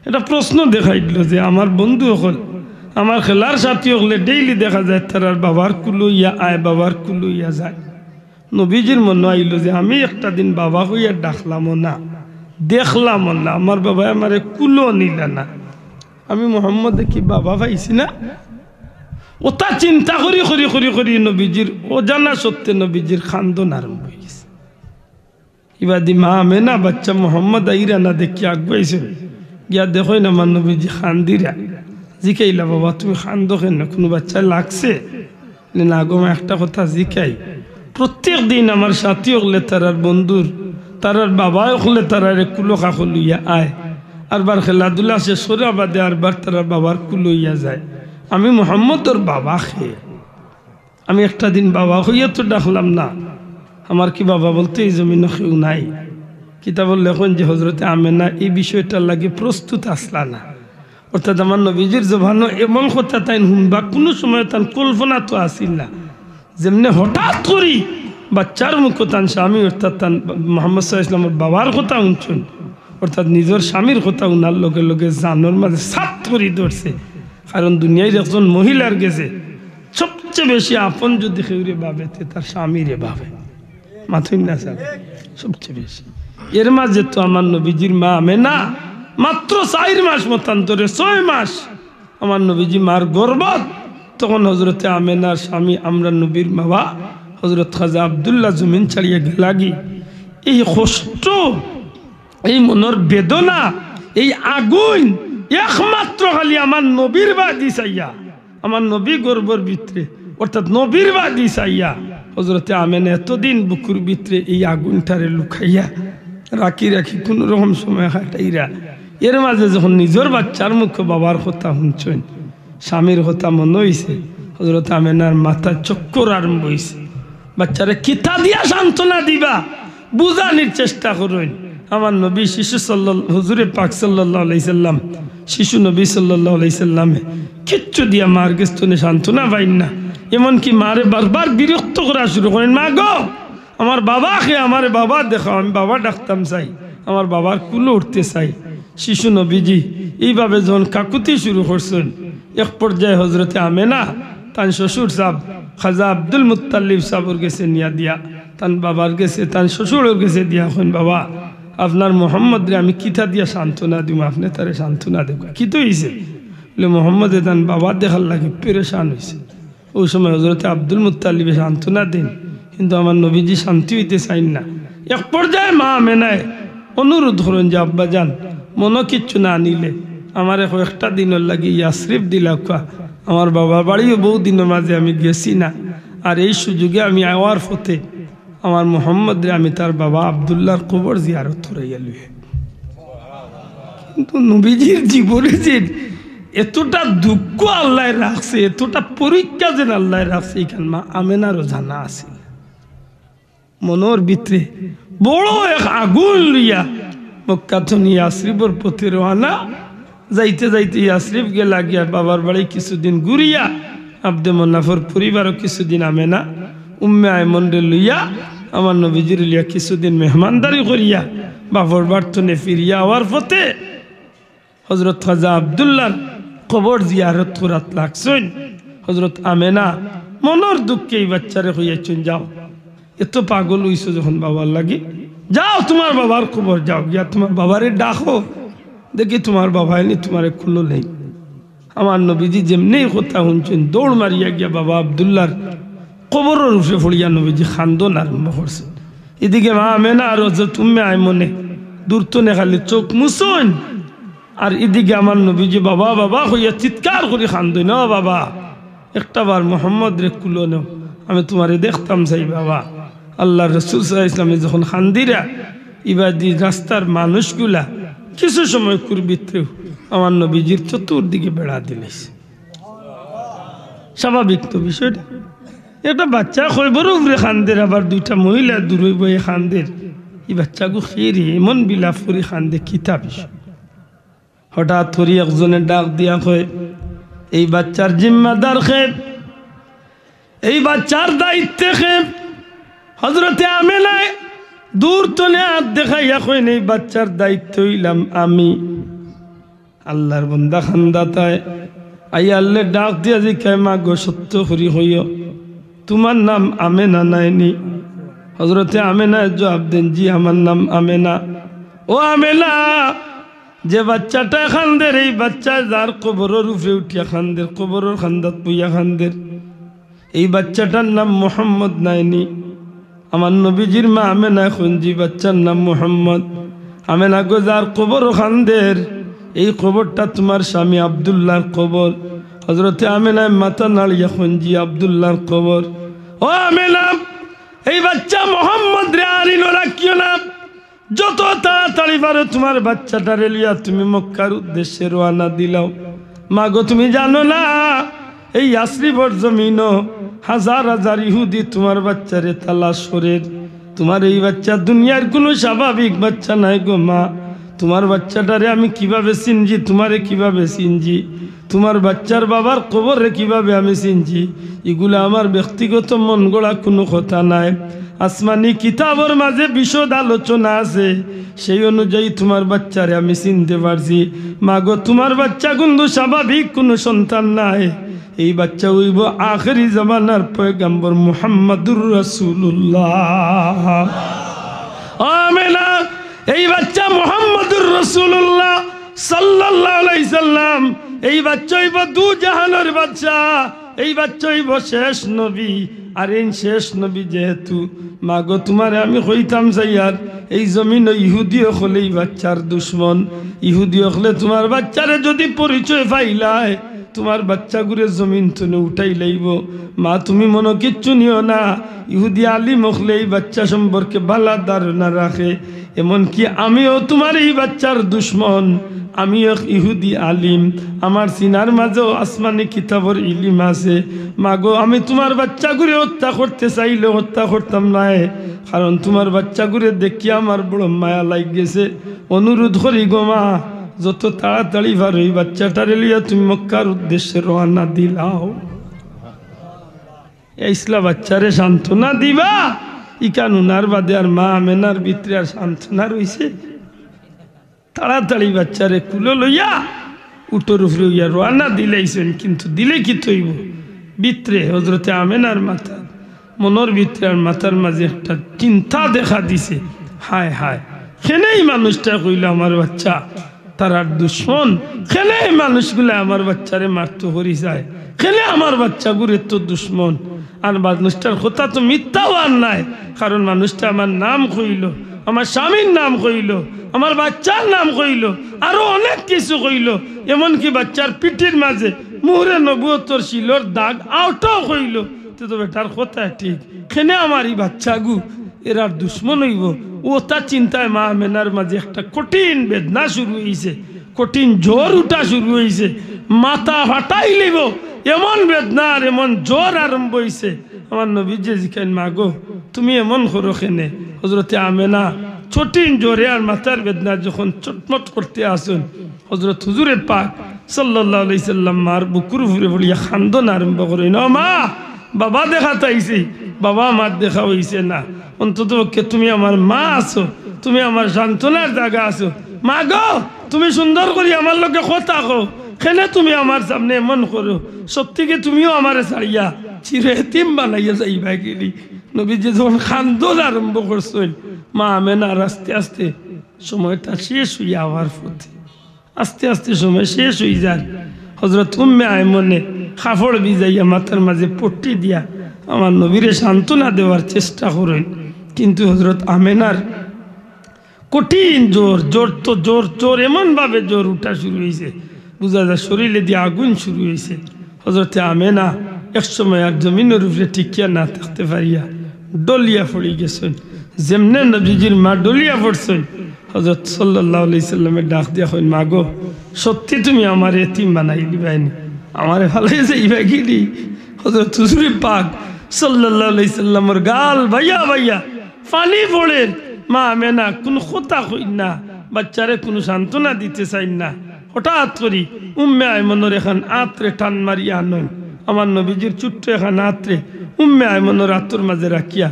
S1: এটা প্রশ্ন দেখাই দিল যে আমার বন্ধু হল, আমার খেলার সাথী হলে ডেইলি দেখা যায় তার বাবার কুলো ইয়া আয়, বাবার কুলো ইয়া যায়। নবীজির মনে আইল যে আমি একটা দিন বাবা হইয়া ডাকলামও না, দেখলামও না, আমার বাবা আমারে কুলো নিলা না, আমি মোহাম্মদে কি বাবা পাইছি না? ওটা চিন্তা করি করি করি করি নবীজির অজানা সত্যি নবীজির খান্দন আরম্ভ হয়ে গেছে। ইবাদি মা আমেনা বাচ্চা মোহাম্মদ আইরা না দেখি আগুয়াইছে, গিয়া দেখো না আমার নবীজি খান্দিরা। জিকাইলা, বাবা তুমি খান্দো কেন, কোনো বাচ্চা লাগছে না? গো মা একটা কথা জিকাই, প্রত্যেক দিন আমার সাথী হলে তারার বন্ধুর, তারার বাবা হলে তারার কুলো কাকো লইয়া আয়, আরবার খেলাধুলা শেষ করে বাদে আরবার তারার বাবার কুলো ইয়া যায়। আমি মোহাম্মদর বাবা খেয়ে আমি একটা দিন বাবা হইয়া তো ডাকলাম না, আমার কি বাবা বলতে এই জমিন কেউ নাই। কিতাব লেখন যে হজরতে আমেনা এই বিষয়টার লাগে প্রস্তুত আসলা না। অর্থাৎ আমার নবীজির জবানো এমন কথা তাই শুনবা কোনো সময় তার কল্পনা তো আসিল না। যেমনি হঠাৎ করি বাচ্চার মুখ তান স্বামী অর্থাৎ তান মোহাম্মদ সাল্লাল্লাহু আলাইহি ওয়াসাল্লামের বাবার কথা শুনছেন, অর্থাৎ নিজের স্বামীর কথা উনার লগে লগে জানোর মাঝে সাত করে ধরছে। কারণ দুনিয়ায় একজন মহিলার গেছে সবচেয়ে বেশি আপন যদি কেউরে ভাবে তার স্বামীরে ভাবে, মাথুন না স্যার, সবচেয়ে বেশি। এর মাঝে তো আমার নবীজির মা আমেনা মাত্র 4 মাস মতান্তরে 6 মাস আমার নবীজি মার গর্ভত। তখন হজরতে আমেনার স্বামী আমরা নবীর বাবা হজরত খাজা আব্দুল্লাহ জমিন ছাড়িয়ে গেলাগি। এই কষ্ট, এই মনের বেদনা, এই আগুন একমাত্র খালি আমার নবীর বাদি চাইয়া, আমার নবী গর্বর ভিতরে অর্থাৎ নবীর বাদি চাইয়া হজরতে আমেনা এতদিন বুকুর ভিতরে এই আগুনটারে লুকাইয়া রাখি রাখি কোনো রকম সময় হাঁটাইরা। এর মাঝে যখন নিজের বাচ্চার মুখ বাবার কথা শুনছেন, স্বামীর কথা মনে হয়েছে, হজরত আমেনার মাথা চক্কর আরম্ভ হয়েছে। বাচ্চারে কিতা দিয়া সান্ত্বনা দিবা বুঝানির চেষ্টা করুন। আমার নবী শিশু হুজুরে পাক সাল্লাল্লাহু আলাইহি সাল্লাম, শিশু নবী সাল্লাল্লাহু আলাইহি সাল্লামে কিচ্ছু দিয়া মার গেস্তনে সান্ত্বনা পাইন না। এমনকি মারে বারবার বিরক্ত করা শুরু করেন, মা গো আমার বাবাকে আমারে বাবা দেখাও, আমি বাবা ডাকতাম চাই, আমার বাবার কুলো উঠতে চাই। শিশু নবীজি এইভাবে যখন কাকুতি শুরু করছেন, এক পর্যায়ে হজরতে আমেনা তান শ্বশুর সাহেব খাজা আব্দুল মুত্তালিব সাহেবের গেছে নিয়া দিয়া, তান বাবার গেছে তান শ্বশুরের গেছে দিয়া এখন বাবা আপনার মোহাম্মদ রে আমি কিতা দিয়া সান্ত্বনা দিব, আপনি তারে সান্ত্বনা দেব। কি তো হয়েছে বলে মোহাম্মদে তান বাবা দেখার লাগে পেরেশান হয়েছে। ওই সময় হজরতে আব্দুল মুত্তালিবে সান্ত্বনা দেন, কিন্তু আমার নবীজি শান্তি হইতে চাইন না। এক পর্যায়ে মা আমেনায় অনুরোধ করেন যে আব্বা যান মনে কিচ্ছু না আনিলে আমার কয়েকটা দিনের লাগে ইয়াসরিফ দিলা, আমার বাবার বাড়িও বহু দিনের মাঝে আমি গেছি না, আর এই সুযোগে আমি আওয়ার পথে আমার মোহাম্মদ রে আমি তার বাবা আবদুল্লাহর কবর জিয়ারত করে গেলি। কিন্তু নবীজির জীবনে যে এতটা দুঃখ আল্লাহ রাখছে, এতটা পরীক্ষা যেন আল্লাহ রাখছে, এখান মা আমেনারও জানা আছে। মনোর ভিতরে বড় এক আগুন লইয়া মক্কা থেকে ইয়াসরিফের পথে রওনা। যাইতে যাইতে ইয়াসরিফ গেলা গিয়া বাবার বাড়ি কিছুদিন ঘুরিয়া আব্দে মন্নাফর পরিবারও কিছুদিন আমেনা উম্মে আইমনরে লইয়া আমার নবীজির লিয়া কিছুদিন মেহমানদারি করিয়া বাবার বাড়তনে ফিরিয়া হওয়ার পথে হজরত খাজা আব্দুল্লাহর কবর জিয়ারত করাত লাগছেন। হজরত আমেনা মনের দুঃখে এই বাচ্চারে হইয়াছেন, যাও এত পাগল হইছো যখন বাবার লাগি, যাও তোমার বাবার কবর যাও, গিয়া তোমার বাবারে ডাকো, দেখি তোমার বাবা এনে তোমার খুলো নেই। আমার নবীজি যেমনি কথা শুনছেন দৌড় মারিয়া গিয়া বাবা আব্দুল্লাহর কবরের উপরে পড়িয়া নবীজি খান্দন আরম্ভ করছেন। এদিকে মা আমেনা আর হযরত উম্মে আইমনে দূর তনে খালি চোখ মুছন, আর এদিকে আমার নবীজি বাবা বাবা হইয়া চিৎকার করে খান্দন, ও বাবা একটা বার মোহাম্মদ রে কুলো নেও, আমি তোমারে দেখতাম চাই বাবা। আল্লাহ রসুল সাল্লাল্লাহু আলাইহি ওয়াসাল্লাম যখন খান্দিরা ইবাদি রাস্তার মানুষগুলা কিছু সময় ভিতরেও আমার নবীজির চতুর্দিকে বেড়া দিলেস। স্বাভাবিক তো বিষয়টা, একটা বাচ্চা খৈবর উপরে খান্দের, আবার দুইটা মহিলা দূরে বয়ে খান্দের, এই বাচ্চাগু খেয়ে এমন বিলাপ করে খান্দে কিতা বিষয়। হঠাৎ করে একজনের ডাক দিয়া কয়, এই বাচ্চার জিম্মাদার খেপ, এই বাচ্চার দায়িত্বে খেপ। হজরতে আমেনায় দূর তনে হাত দেখাইয়া কইন, এই বাচ্চার দায়িত্ব হইলাম আমি। আল্লাহর বন্দা খান্দাতায় আই আল্লাহ ডাক দিয়া যে কে মা গো সত্য করি হইও, তোমার নাম আমেনা নাইনি? হজরতে আমেনায় জবাব দেন, জি আমার নাম আমেনা। ও আমেনা, যে বাচ্চাটা খান্দের, এই বাচ্চা যার কবরের উপরে উঠিয়া খান্দের, কবরের খান্দাত পুইয়া খান্দের, এই বাচ্চাটার নাম মোহাম্মদ নাইনি? আমার নবীজির মা আমেনা খুঁজি বাচ্চার নাম মোহাম্মদ। আমেনা গো যার কবর খান্দের, এই কবরটা তোমার স্বামী আব্দুল্লাহর কবর। হজরতে আমেনায় মাথা নাড়িয়া খুঁজি আব্দুল্লাহর কবর। ও আমেনা, এই বাচ্চা মোহাম্মদ রে আরিনো রাখিও না, যত তাড়াতাড়ি পারো তোমার বাচ্চাটা রেলিয়া তুমি মক্কার উদ্দেশ্যে রওনা দিলাও। মা গো তুমি জানো না, এই ইয়াসরিফের জমিনও হাজার হাজার ইহুদি তোমার বাচ্চারে তালাশ করে তোমার এই বাচ্চা দুনিয়ার কোনো স্বাভাবিক বাচ্চা নাই গো মা। তোমার বাচ্চাটারে আমি কিভাবে চিনছি, তোমারে কিভাবে চিনছি, তোমার বাচ্চার বাবার কবরে কিভাবে আমি চিনছি, এগুলো আমার ব্যক্তিগত মন গড়া কোনো কথা নাই। আসমানি কিতাবের মাঝে বিশদ আলোচনা আছে, সেই অনুযায়ী তোমার বাচ্চারে আমি চিনতে পারছি। মাগো তোমার বাচ্চা কিন্তু স্বাভাবিক কোনো সন্তান নাই, এই বাচ্চা হইব আখেরি জামানার পয়গম্বর মুহাম্মদুর রাসূলুল্লাহ। আমেনা, এই বাচ্চা মুহাম্মদুর রাসূলুল্লাহ সাল্লাল্লাহু আলাইহি সাল্লাম, এই বাচ্চা হইব দু জাহানের বাচ্চা, এই বাচ্চা হইব শেষ নবী। আর এই শেষ নবী যেহেতু মাগো তোমারে আমি কইতাম যাইয়ার, এই জমিন ইহুদি হলে এই বাচ্চার দুশ্মন। ইহুদি হলে তোমার বাচ্চারে যদি পরিচয় পাইলায়, তোমার বাচ্চা ঘুরে জমিন তুলে উঠাই লাইব। মা তুমি মনে কিচ্ছু নিও না, ইহুদি আলিম হলে এই বাচ্চা সম্পর্কে ভালো ধারণা রাখে। এমনকি আমিও তোমার এই বাচ্চার দুশ্মন, আমি এক ইহুদি আলিম, আমার সিনার মাঝেও আসমানি কিতাবর ইলিম আছে। মাগো আমি তোমার বাচ্চা ঘুরে হত্যা করতে চাইলে হত্যা করতাম না, কারণ তোমার বাচ্চা ঘুরে দেখি আমার বড় মায়া লাগ গেছে। অনুরোধ করি গো মা, যত তাড়াতাড়ি পারো এই বাচ্চাটারে লিয়া তুমি মক্কার উদ্দেশ্যে রওনা দিলাও। ইসলা বাচ্চারে সান্ত্বনা দিবা, ইকানুনার বাদে আর মা আমেনার ভিতরে আর সান্ত্বনা রইছে। তাড়াতাড়ি বাচ্চারে কুলো লইয়া উটোর উপরে হইয়া রওনা দিলাইছেন, কিন্তু দিলে কি তৈব ভিতরে হজরতে আমেনার মাথা মনের ভিতরে আর মাথার মাঝে একটা চিন্তা দেখা দিছে। হায় হায়, খেনেই মানুষটা কইল আমার বাচ্চা তারার দুশ্মন, খেলে মানুষগুলো আমার বাচ্চারে মারতে হরি যায়, খেলে আমার বাচ্চা গুরে তো দুশ্মন। আর মানুষটার কথা তো মিথ্যাও আর নাই, কারণ মানুষটা আমার নাম কইল, আমার স্বামীর নাম কইল, আমার বাচ্চার নাম কইল, আরো অনেক কিছু কইল। এমনকি বাচ্চার পিঠির মাঝে মুহরে নবুয়তর শিলর দাগ আউটাও কইল। তো বেটার কথা ঠিক, খেনে আমার এই বাচ্চা গু এরার দুশ্মন হইব, ও তার চিন্তায় মা আমেনার মাঝে একটা কঠিন বেদনা শুরু হয়েছে, কঠিন জ্বর উঠা শুরু হয়েছে, মাথা ফাটাই লইব এমন বেদনা আর এমন জ্বর আরম্ভ হয়েছে। আমার নবী যে জিখান মাগো তুমি এমন করো কেনে? হজরতে আমেনা কঠিন জ্বরে আর মাথার বেদনা যখন চটমট করতে আসুন, হজরত হুজুরে পাক সাল্লাল্লাহু আলাইহি সাল্লাম মার বুকুর উপরে বলিয়া খান্দন আরম্ভ করে, না মা বাবা দেখা তাইছি, বাবা আমার দেখা হইছে না, অন্তত তুমি আমার মা আছো, তুমি আমার সান্ত্বনার জায়গা আছো। মা গো তুমি সুন্দর করি আমার লোকে কথা কো, কেনে তুমি আমার সামনে এমন করো? সত্যিকে তুমিও আমার ছাড়িয়া চির এতিম বানাইয়া যাইবা গেলি। নবীজি যখন খান্দন আরম্ভ করছেন, মা আমেনার আস্তে আস্তে সময়টা শেষ হইয়া হওয়ার পথে, আস্তে আস্তে সময় শেষ হয়ে যায়। হজরত উম্মে আয়মনে কাপড় ভিজাইয়া মাথার মাঝে পট্টি দিয়া আমার নবীরে সান্ত্বনা দেওয়ার চেষ্টা করেন, কিন্তু হজরত আমেনার কঠিন জোর, জোর তো জোর জোর এমনভাবে জোর উঠা শুরু হয়েছে, বোঝা যায় শরীরে দিয়ে আগুন শুরু হয়েছে। হজরতে আমেনা এক সময় আর জমিনের উপরে টিকিয়া না থাকতে পারিয়া ডলিয়া পড়ে গেছেন। যেমনে নবীজির মা ডলিয়া পড়ছেন, হজরত সাল্লাল্লাহু আলাইহি সাল্লামের ডাক দিয়া কইন, মা গো সত্যি তুমি আমার এতিম বানাই দিবাইনি, আমারে ভালোই যাইবা গিলি। হজরত হুজুরে পাক সাল্লাল্লাহু আলাইহি সাল্লামের গাল ভাইয়া ভাইয়া পানি পড়ে। মা আমেনা কোন কথা কই না, বাচ্চারে কোনো সান্ত্বনা দিতে চাই না। হঠাৎ করি উম্মে আয়মনের এখন আত্রে টান মারিয়া আনন, আমার নবীজির ছোট্ট এখন আত্রে উম্মে আয়মনের আত্মর মাঝে রাখিয়া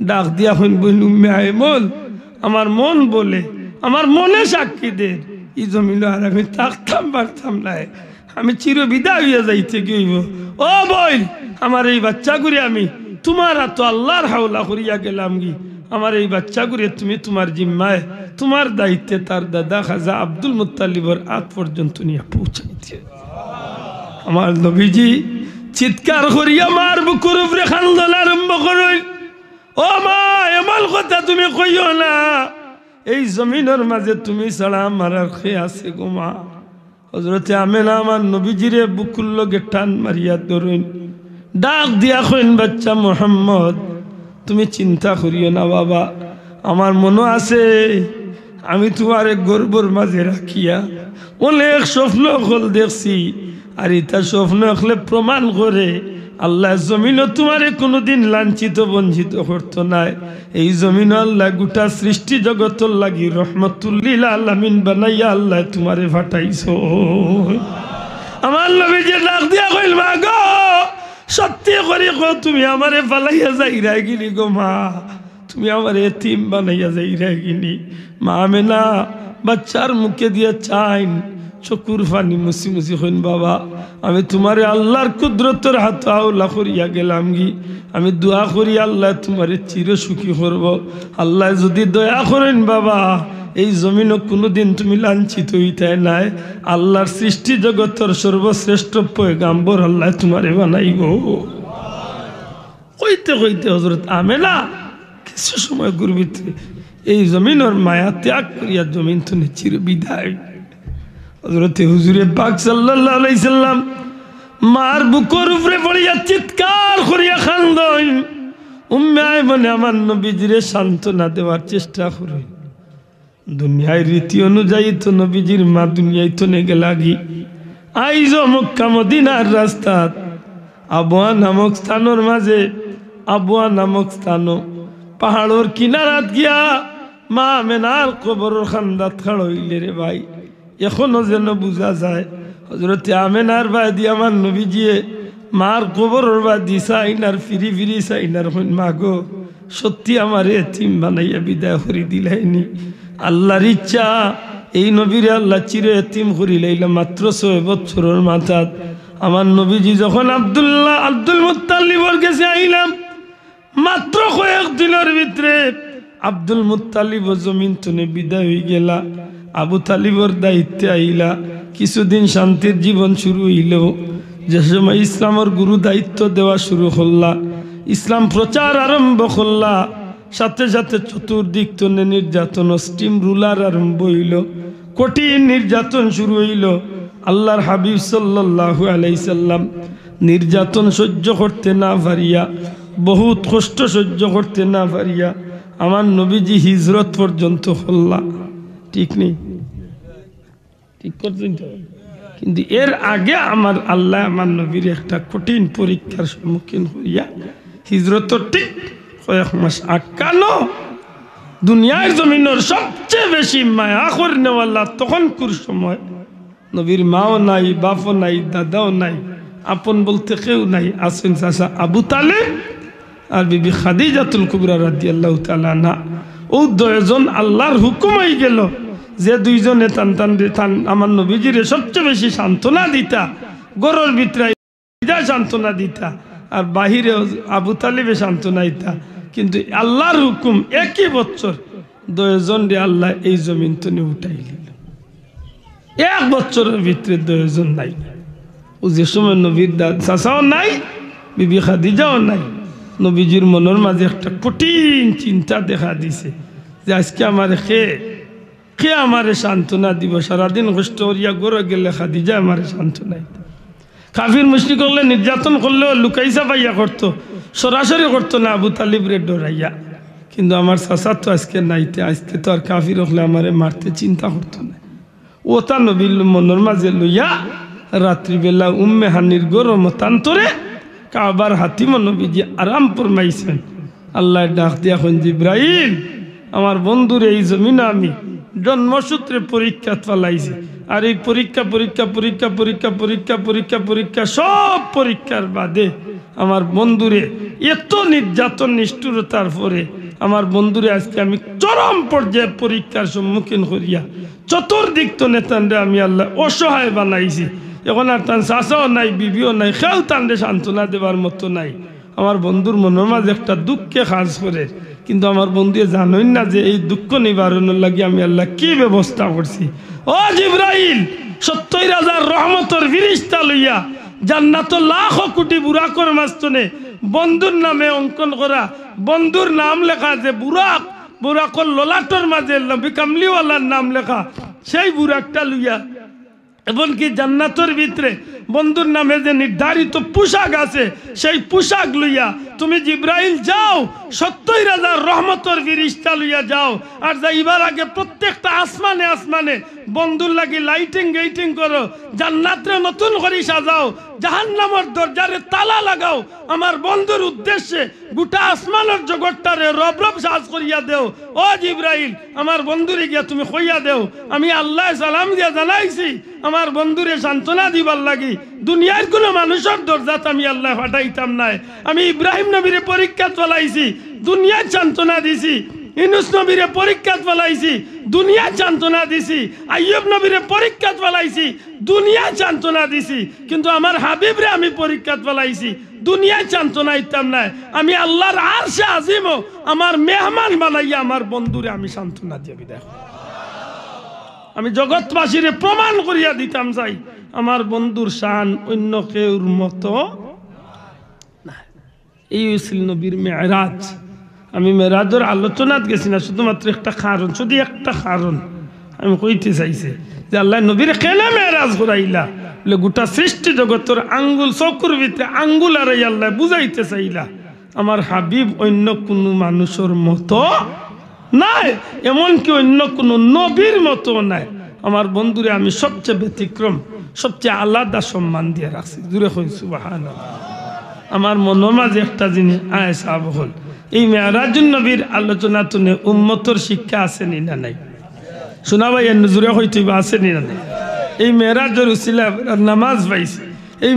S1: ডাক দিয়া হইন, বইন উম্মে আয়মন আমার মন বলে, আমার মনে সাক্ষী দে, ই জমিল আর আমি থাকতাম পারতাম না, আমি চির বিদায় হইয়া যাইতে গইব। ও বইন আমার এই বাচ্চা ঘুরে আমি তোমার তো আল্লাহর হাওলা করিয়া গেলাম গি, আমার এই বাচ্চা ঘুরে তুমি তোমার জিম্মায় তোমার দায়িত্বে তার দাদা খাজা আব্দুল মুত্তালিবর আগ পর্যন্ত নিয়ে পৌঁছাইতে। আমার নবীজি চিৎকার করিয়া মার বুকুর উপরে খান্দন আরম্ভ করেন, ও মা এমন কথা তুমি কইও না, এই জমিনের মাঝে তুমি ছাড়া আমার আর কে আছে গো মা। হজরতে আমেনা আমার নবীজিরে বুকুর লগে টান মারিয়া ধরেন, ডাক দিয়া কইন, বাচ্চা মোহাম্মদ তুমি চিন্তা করিও না বাবা, আমার মনে আছে আমি তোমার গর্বর মাঝে রাখিয়া অনেক স্বপ্ন হল দেখছি, আর এটা স্বপ্ন হলে প্রমাণ করে আল্লাহ জমিনও তোমারে কোনোদিন লাঞ্ছিত বঞ্চিত করতো না। এই জমিন আল্লাহ গোটা সৃষ্টি জগতর লাগি রহমতুল্লিল আলামিন বানাইয়া আল্লাহ তোমারে ফাটাইছো। আমার নবী যে ডাক দিয়া কইল, মা গো সত্যি করে গো তুমি আমারে ফালাইয়া যাইরা গিলি গো মা, তুমি আমার এতিম বানাইয়া যাইরা গিলি। মা আমেনা বাচ্চার মুখে দিয়া চাইন চকুর পানি মুসি মুসি হইন, বাবা আমি তোমারে আল্লাহর কুদরতের হাত আওলা করিয়া গেলাম গি, আমি দোয়া করি আল্লাহ তোমারে চির সুখী করব। আল্লাহ যদি দয়া করেন বাবা এই জমিনও কোনোদিন তুমি লাঞ্ছিত হইতে নাই। আল্লাহর সৃষ্টি জগতের সর্বশ্রেষ্ঠ পয়গাম্বর আল্লাহ তোমারে বানাইব। কইতে কইতে হযরত আমেনা কিছু সময় গুরবিতে এই জমিনের মায়া ত্যাগ করিয়া জমিন তুমি চির বিদায়। হযরতে হুজুরে পাক সাল্লাল্লাহু আলাইহি সাল্লাম মার বুকের উপরে পড়িয়া চিৎকার করিয়া কান্দেন। উম্মে আয়মনে আমার নবীজিরে সান্ত্বনা দেওয়ার চেষ্টা করেন। দুনিয়ার রীতি অনুযায়ী তো নবীজির মা দুনিয়ায় তো নেগে লাগি। আইজ মক্কা মদিনার রাস্তা আবওয়া নামক স্থানের মাঝে, আবওয়া নামক স্থান পাহাড়ের কিনারাত গিয়া মা আমেনার কবরের খান্দাত খাড় হইলে রে ভাই, এখনো যেন বোঝা যায় হযরতে আমেনার বাদি আমার নবীজিয়ে মার কবরের বাদি সাইনার ফিরি ফিরি সাইনার হইন, মা গো সত্যি আমার এতিম বানাইয়া বিদায় করি দিলাইনি। আল্লাহর ইচ্ছা এই নবীরে আল্লাহ চির এতিম করি লাইলা মাত্র 6 বছরের মাথাত। আমার নবীজি যখন আব্দুল মুত্তালিবর কাছে আইলাম, মাত্র কয়েকদিনের ভিতরে আব্দুল মুত্তালিব জমিন তুনে বিদায় হয়ে গেলা। আবু তালিবর দায়িত্বে আইলা। কিছুদিন শান্তির জীবন শুরু হইল। যে সময় ইসলামের গুরু দায়িত্ব দেওয়া শুরু করলা, ইসলাম প্রচার আরম্ভ করলা, সাথে সাথে চতুর্দিক তনে নির্যাতন স্টিম রুলার আরম্ভ হইল। কঠিন নির্যাতন শুরু হইল। আল্লাহর হাবিব সাল্লাল্লাহু আলাইহি সাল্লাম নির্যাতন সহ্য করতে না পারিয়া, বহুত কষ্ট সহ্য করতে না পারিয়া আমার নবীজি হিজরত পর্যন্ত হল্লা। ঠিক নেই? ঠিক করছেন তো? কিন্তু এর আগে আমার আল্লাহ আমার নবীর একটা কঠিন পরীক্ষার সম্মুখীন হইয়া হিজরত ঠিক কয়েক মাস আটকানো। দুনিয়ার জমিনের সবচেয়ে বেশি মায়া করে নেওয়াল্লা তখনকার সময় নবীর মাও নাই, বাপও নাই, দাদাও নাই, আপন বলতে কেউ নাই। আছেন চাচা আবু তালেব আর বিবি খাদিজাতুল কুবরা রাদিয়াল্লাহু তাআলা আনহা। ও দুইজন আল্লাহর হুকুম হয়ে গেল যে দুইজনে টান আমার নবীজিরে সবচেয়ে বেশি সান্ত্বনা দিতা, গরুর ভিতরে সান্ত্বনা দিতা আর বাহিরে আবু তালিবে সান্ত্বনা দিতা। কিন্তু আল্লাহর হুকুম একই বছর দুইজন রে আল্লাহ এই জমিন তুলে উঠাই দিল। 1 বছরের ভিতরে দুইজন নাই। ও যে সময় নবীর চাচাও নাই, বিবি খাদিজাও নাই। নবীজির মনের মাঝে একটা কঠিন চিন্তা দেখা দিছে যে আজকে আমার কে আমারে সান্ত্বনা দিব। সারাদিন কষ্ট করিয়া গড়ে গেলে খাদিজা আমারে সান্ত্বনা দিত। কাফির মুশরিক করলে নির্যাতন করলেও লুকাইসা পাইয়া করতো, সরাসরি করতো না আবু তালিবরে ডরাইয়া। কিন্তু আমার চাচা তো আজকে নাইতে, আজকে তো আর কাফির হলে আমারে মারতে চিন্তা করতো না। ওটা নবীর মনের মাঝে লইয়া রাত্রিবেলা উম্মে হানির গরম তান্তরে কাবার হাতিম নবীজি আরাম ফরমাইছেন। আল্লাহ ডাক দিয়া এখন জিব্রাইল, আমার বন্ধুর এই জমিনে আমি জন্মসূত্রে পরীক্ষা ফেলাইছি। আর এই পরীক্ষা পরীক্ষা পরীক্ষা পরীক্ষা পরীক্ষা পরীক্ষা পরীক্ষা সব পরীক্ষার বাদে আমার বন্ধুরে এত নির্যাতন নিষ্ঠুরতার পরে আমার বন্ধুরে আজকে আমি চরম পর্যায়ে পরীক্ষার সম্মুখীন করিয়া চতুর্দিক তো নেতানরে আমি আল্লাহ অসহায় বানাইছি। এখন আর তার চাচাও নাই, বিবিও নাই, কেউ তানরে সান্ত্বনা দেবার মতো নাই। আমার বন্ধুর মনের মাঝে একটা দুঃখে কাজ করে, কিন্তু আমার বন্ধু জানোই না যে এই দুঃখ নিবারণের লাগে আমি আল্লাহ কি ব্যবস্থা করছি। ও জিব্রাইল, 70,000 রহমতের ফিরিস্তা লইয়া জান্নাতুল লাখ কোটি বুরাকর মাস্তনে বন্ধুর নামে অঙ্কন করা, বন্ধুর নাম লেখা যে বুরাক, বুরাকর ললাটর মাঝে নবী কামলিওয়ালার নাম লেখা, সেই বুরাকটা লইয়া এমনকি জান্নাতের ভিতরে বন্ধুর নামে যে নির্ধারিত পোশাক আছে সেই পোশাক লইয়া তুমি জিব্রাইল যাও 70,000 রহমতর ফেরেশতা লইয়া যাও আর যাইবার আগে প্রত্যেকটা আসমানে আসমানে বন্ধুর লাগি লাইটিং গেটিং করো জান্নাতরে নতুন করে সাজাও জাহান্নামের দরজারে তালা লাগাও আমার বন্ধুর উদ্দেশ্যে গোটা আসমানের জগৎটারে রব রব সাজ করিয়া দেও ও জিব্রাইল আমার বন্ধুরে গিয়া তুমি কইয়া দেও আমি আল্লাহ সালাম দিয়া জানাইছি আমার বন্ধুরে সান্ত্বনা দিবার লাগি দুনিয়ার কোনো মানুষের দরজাত আমি আল্লাহ ফাটাইতাম নাই আমি ইব্রাহিম নবীরে পরীক্ষা চলাইছি দুনিয়ার সান্ত্বনা দিছি ইউনূস নবীরে পরীক্ষা ফলাইছি দুনিয়া সান্ত্বনা দিছি আইয়ুব নবীরে পরীক্ষা ফলাইছি দুনিয়া সান্ত্বনা দিছি কিন্তু আমার হাবিবরে আমি পরীক্ষা ফলাইছি দুনিয়া সান্ত্বনা দিতাম না আমি আল্লাহর আরশে আজিমও আমার মেহমান বানাইয়া আমার বন্ধুরে আমি সান্ত্বনা দিয়ে বিদায় আমি জগৎবাসীরে প্রমাণ করিয়া দিতাম চাই আমার বন্ধুর শান অন্য কেউর মতো না। এই ছিল নবীর মেরাজ। আমি মেরাজের আলোচনাত গেছি না শুধুমাত্র একটা কারণ, শুধু একটা কারণ আমি কইতে চাইছি যে আল্লাহ নবীর কেন মেরাজ করাইলা বলে গোটা সৃষ্টি জগতের আঙ্গুল চকুর ভিতরে আঙ্গুল আর আল্লাহ বুঝাইতে চাইলা আমার হাবিব অন্য কোনো মানুষের মতো নাই, এমনকি অন্য কোনো নবীর মতো নাই। আমার বন্ধুরে আমি সবচেয়ে ব্যতিক্রম সবচেয়ে আলাদা সম্মান দিয়ে রাখছি। দূরে কই সুবহানাল্লাহ। আমার মনের মাঝে একটা জিনিস আয়েশা বহল এই মেরাজুন নবীর আলোচনা তুনে উম্মতর শিক্ষা আছে নি না নাই? শোনা ভাই জুড়ে হইতে আছে নি না নাই? এই মেরাজের উসিলা নামাজ পাইছি। এই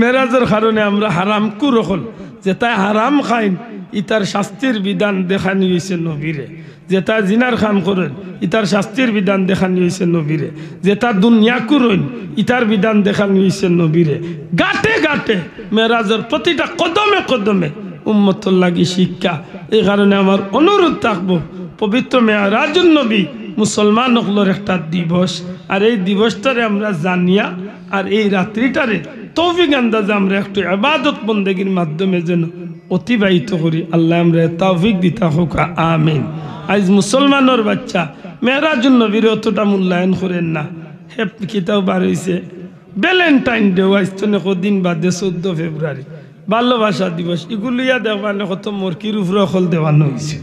S1: মেরাজের কারণে আমরা হারাম কুর হল যে তাই হারাম খাইন ইতার শাস্তির বিধান দেখানি হয়েছে নবীরে, যে তা জিনার খাম করেন ইতার শাস্তির বিধান দেখানি হয়েছে নবীরে, যে তা দুনিয়া করইন ইতার বিধান দেখানি হয়েছে নবীরে। গাটে গাটে মেরাজের প্রতিটা কদমে কদমে উম্মতর লাগি শিক্ষা। এই কারণে আমার অনুরোধ থাকবো পবিত্র মেরাজুন নবী মুসলমান হকলর একটা দিবস, আর এই দিবসটারে আমরা জানিয়া আর এই রাত্রিটারে তৌফিক আন্দাজে আমরা একটু ইবাদত বন্দেগীর মাধ্যমে যেন অতিবাহিত করি। আল্লাহ আমরা তৌফিক দিতা হোক, আমিন। আজ মুসলমানের বাচ্চা মেরাজুন নবীর অতটা মূল্যায়ন করেন না। হে কিতাব বার হয়েছে ভ্যালেন্টাইন ডে আজ তো দিন বাদে 14 ফেব্রুয়ারি ভালোবাসা দিবস, এগুলিয়া দেওয়ানে কত মরকির উপরে অকল দেওয়ানো হয়েছে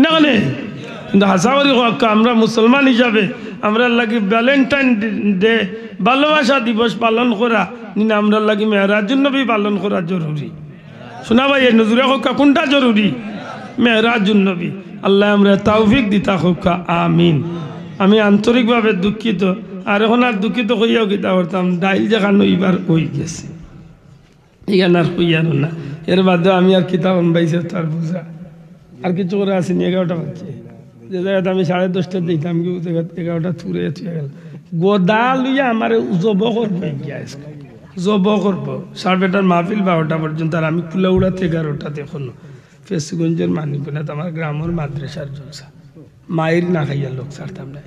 S1: না। কিন্তু হাসাবারি আমরা মুসলমান হিসাবে আমরা লাগি ভ্যালেন্টাইন ডে ভালোবাসা দিবস পালন করা নিনা আমরা লাগি মেরাজুন নবী পালন করা জরুরি। শোনা ভাই নজরে হোক কোনটা জরুরি? মেরাজুন নবী। আল্লাহ আমরা তৌফিক দিতা হোক, আমিন। আমি আন্তরিকভাবে দুঃখিত, আর এখন আর দুঃখিত হইয়াও কিতা করতাম ডাইল যেখানে এবার হই গেছে এখানে আর হইয়ানো না। এর বাদে আমি আর কিতাব পাইছি তার বুঝা আর কিছু করে আসিনি। 11টা বাজছে যে জায়গাতে আমি 10:30 দিতাম কি 11টা থুরে গেল গোদা লইয়া আমার জব করবো জব করবো 12:30 মাহফিল 12টা পর্যন্ত। আর আমি কুলাউড়াতে 11টাতে এখনো ফেসগঞ্জের মানিকনা আমার গ্রামের মাদ্রাসার জলসা মায়ের না খাইয়া লোক ছাড়তাম না।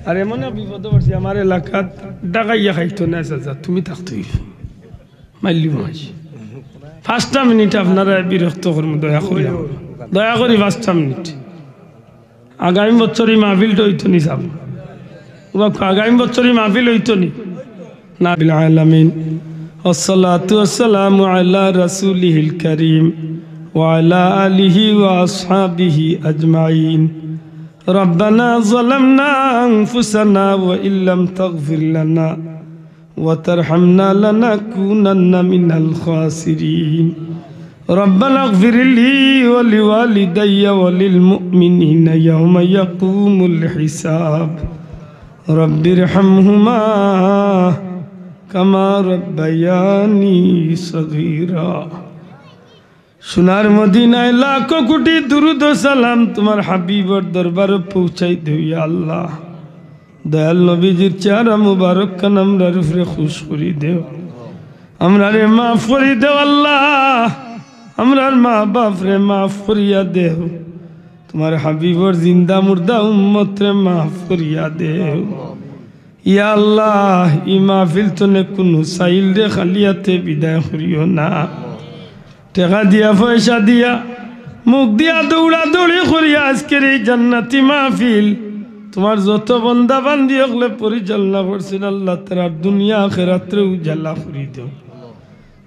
S1: আর এমন বিপদ পড়ছি আমার এলাকাত ডাকাইয়া খাইতো না চাচা তুমি থাকতই মাইলি মাস 5টা মিনিট আপনারা বিরক্ত করবো দয়া করি 5টা মিনিট। আগামী বছরই মাহফিলটা হইতো নি যাব আগামী বছরই মাহফিল হইতো নি না বিল আলামিন। والصلاة والسلام على رسوله الكريم وعلى آله وأصحابه أجمعين. ربنا ظلمنا أنفسنا وإن لم تغفر لنا وترحمنا لنكونن من الخاسرين. ربنا اغفر لي ولوالدي وللمؤمنين يوم يقوم الحساب. رب ارحمهما كما ربياني صغيرا. সোনার মদিনায় লাখো কোটি দুরুদ ও সালাম তোমার হাবিবর দরবার পৌঁছাই দেও ইয়া আল্লাহ। দয়াল নবীজির চেহারা মুবারক খান আমরার উপরে খুশ করি দেও, আমরারে মাফ করি দেও আল্লাহ, আমরার মা বাপ রে মাফ করিয়া দেও, তোমার হাবিবর জিন্দা মুর্দা উম্মত রে মাফ করিয়া দেও ইয়া আল্লাহ। ই মাহফিল তনে কোনো সাইল রে খালিয়াতে বিদায় করিও না। টাকা দিয়া পয়সা দিয়া মুখ দিয়া দৌড়া দৌড়ি করিয়া আজকের এই জান্নাতি মাহফিল তোমার যত বন্দা বান্দি হলে পরিচালনা করছেন আল্লাহ তারা দুনিয়া আখিরাতে উজালা করি দেও।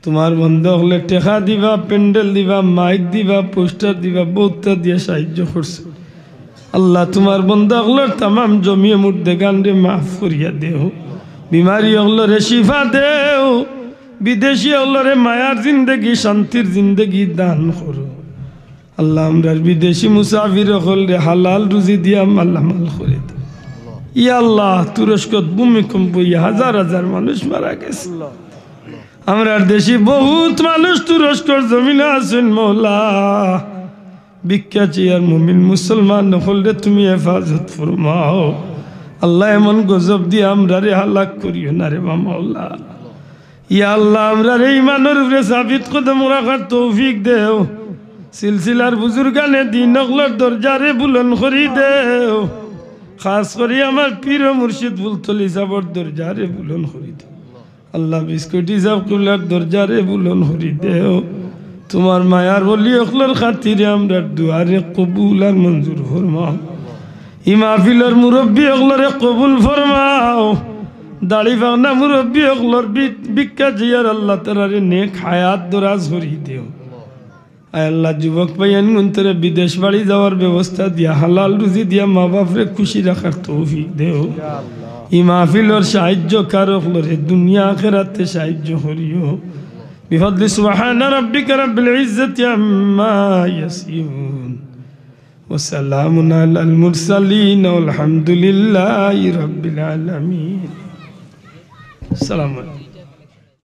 S1: তোমার বন্ধ হলে টেকা দিবা, প্যান্ডেল দিবা, মাইক দিবা, পোস্টার দিবা, বহুতটা দিয়ে সাহায্য করছে। আল্লাহ তোমার বন্ধ হলো তাম জমিয়ে মুর্দে গান্ডে মাফ করিয়া দেও, বিমারি হলো রে শিফা দেও, বিদেশি হলো রে মায়ার জিন্দগি, শান্তির জিন্দগি দান করো। আল্লাহ আমরা বিদেশি মুসাফির হল রে হালাল রুজি দিয়া মালামাল করে দাও। ইয়া আল্লাহ তুরস্কত ভূমিকম্প হাজার হাজার মানুষ মারা গেছে, আমরা দেশি বহুত মানুষ তুরস্কর জমিনে আছেন। মৌলা ভিক্ষা চেয়ার মুমিন মুসলমান হলে তুমি হেফাজত ফরমাও। আল্লাহ এমন গজব দিয়ে আমরা রে হালাক করিও না রে মাওলা। ইয়া আল্লাহ আমরা রে ইমানের উপরে সাবিত কদম রাখার তৌফিক দেও, সিলসিলার বুজুর্গানে দিন অগলার দরজারে বুলন করি দেও, খাস করে আমার পীর মুর্শিদ বুলতলি সাবর দরজারে বুলন করি দেও। আল্লাহ বিস্কুটি সাব কুলার দরজারে বুলন করি দেও। তোমার মায়ার বলি অখলার খাতিরে আমরা দুয়ারে কবুল আর মঞ্জুর ফরমাও। ই মাহফিলের মুরব্বী অখলারে কবুল ফরমাও। দাড়ি ভাঙনা মুরব্বী অখলার ভিক্ষা জিয়ার আল্লাহ তাআলারে নেক হায়াত দরাজ করি দেও। আয় আল্লাহ যুবক ভাইয়ান গুন্তরে বিদেশ বাড়ি যাওয়ার ব্যবস্থা দিয়া, হালাল রুজি দিয়া মা বাপরে খুশি রাখার তৌফিক দেও। ই মাহফিলের সাহায্য কারক লরে দুনিয়া আখিরাতে সাহায্য করিও। বিফadli সুবহান রাব্বিকা রাব্বিল ইজ্জাতি আম্মা ইয়াসিফুন ওয়া সালামুন আলাল মুরসালিন ওয়াল হামদুলিল্লাহি রাব্বিল আলামিন। আসসালামু আলাইকুম।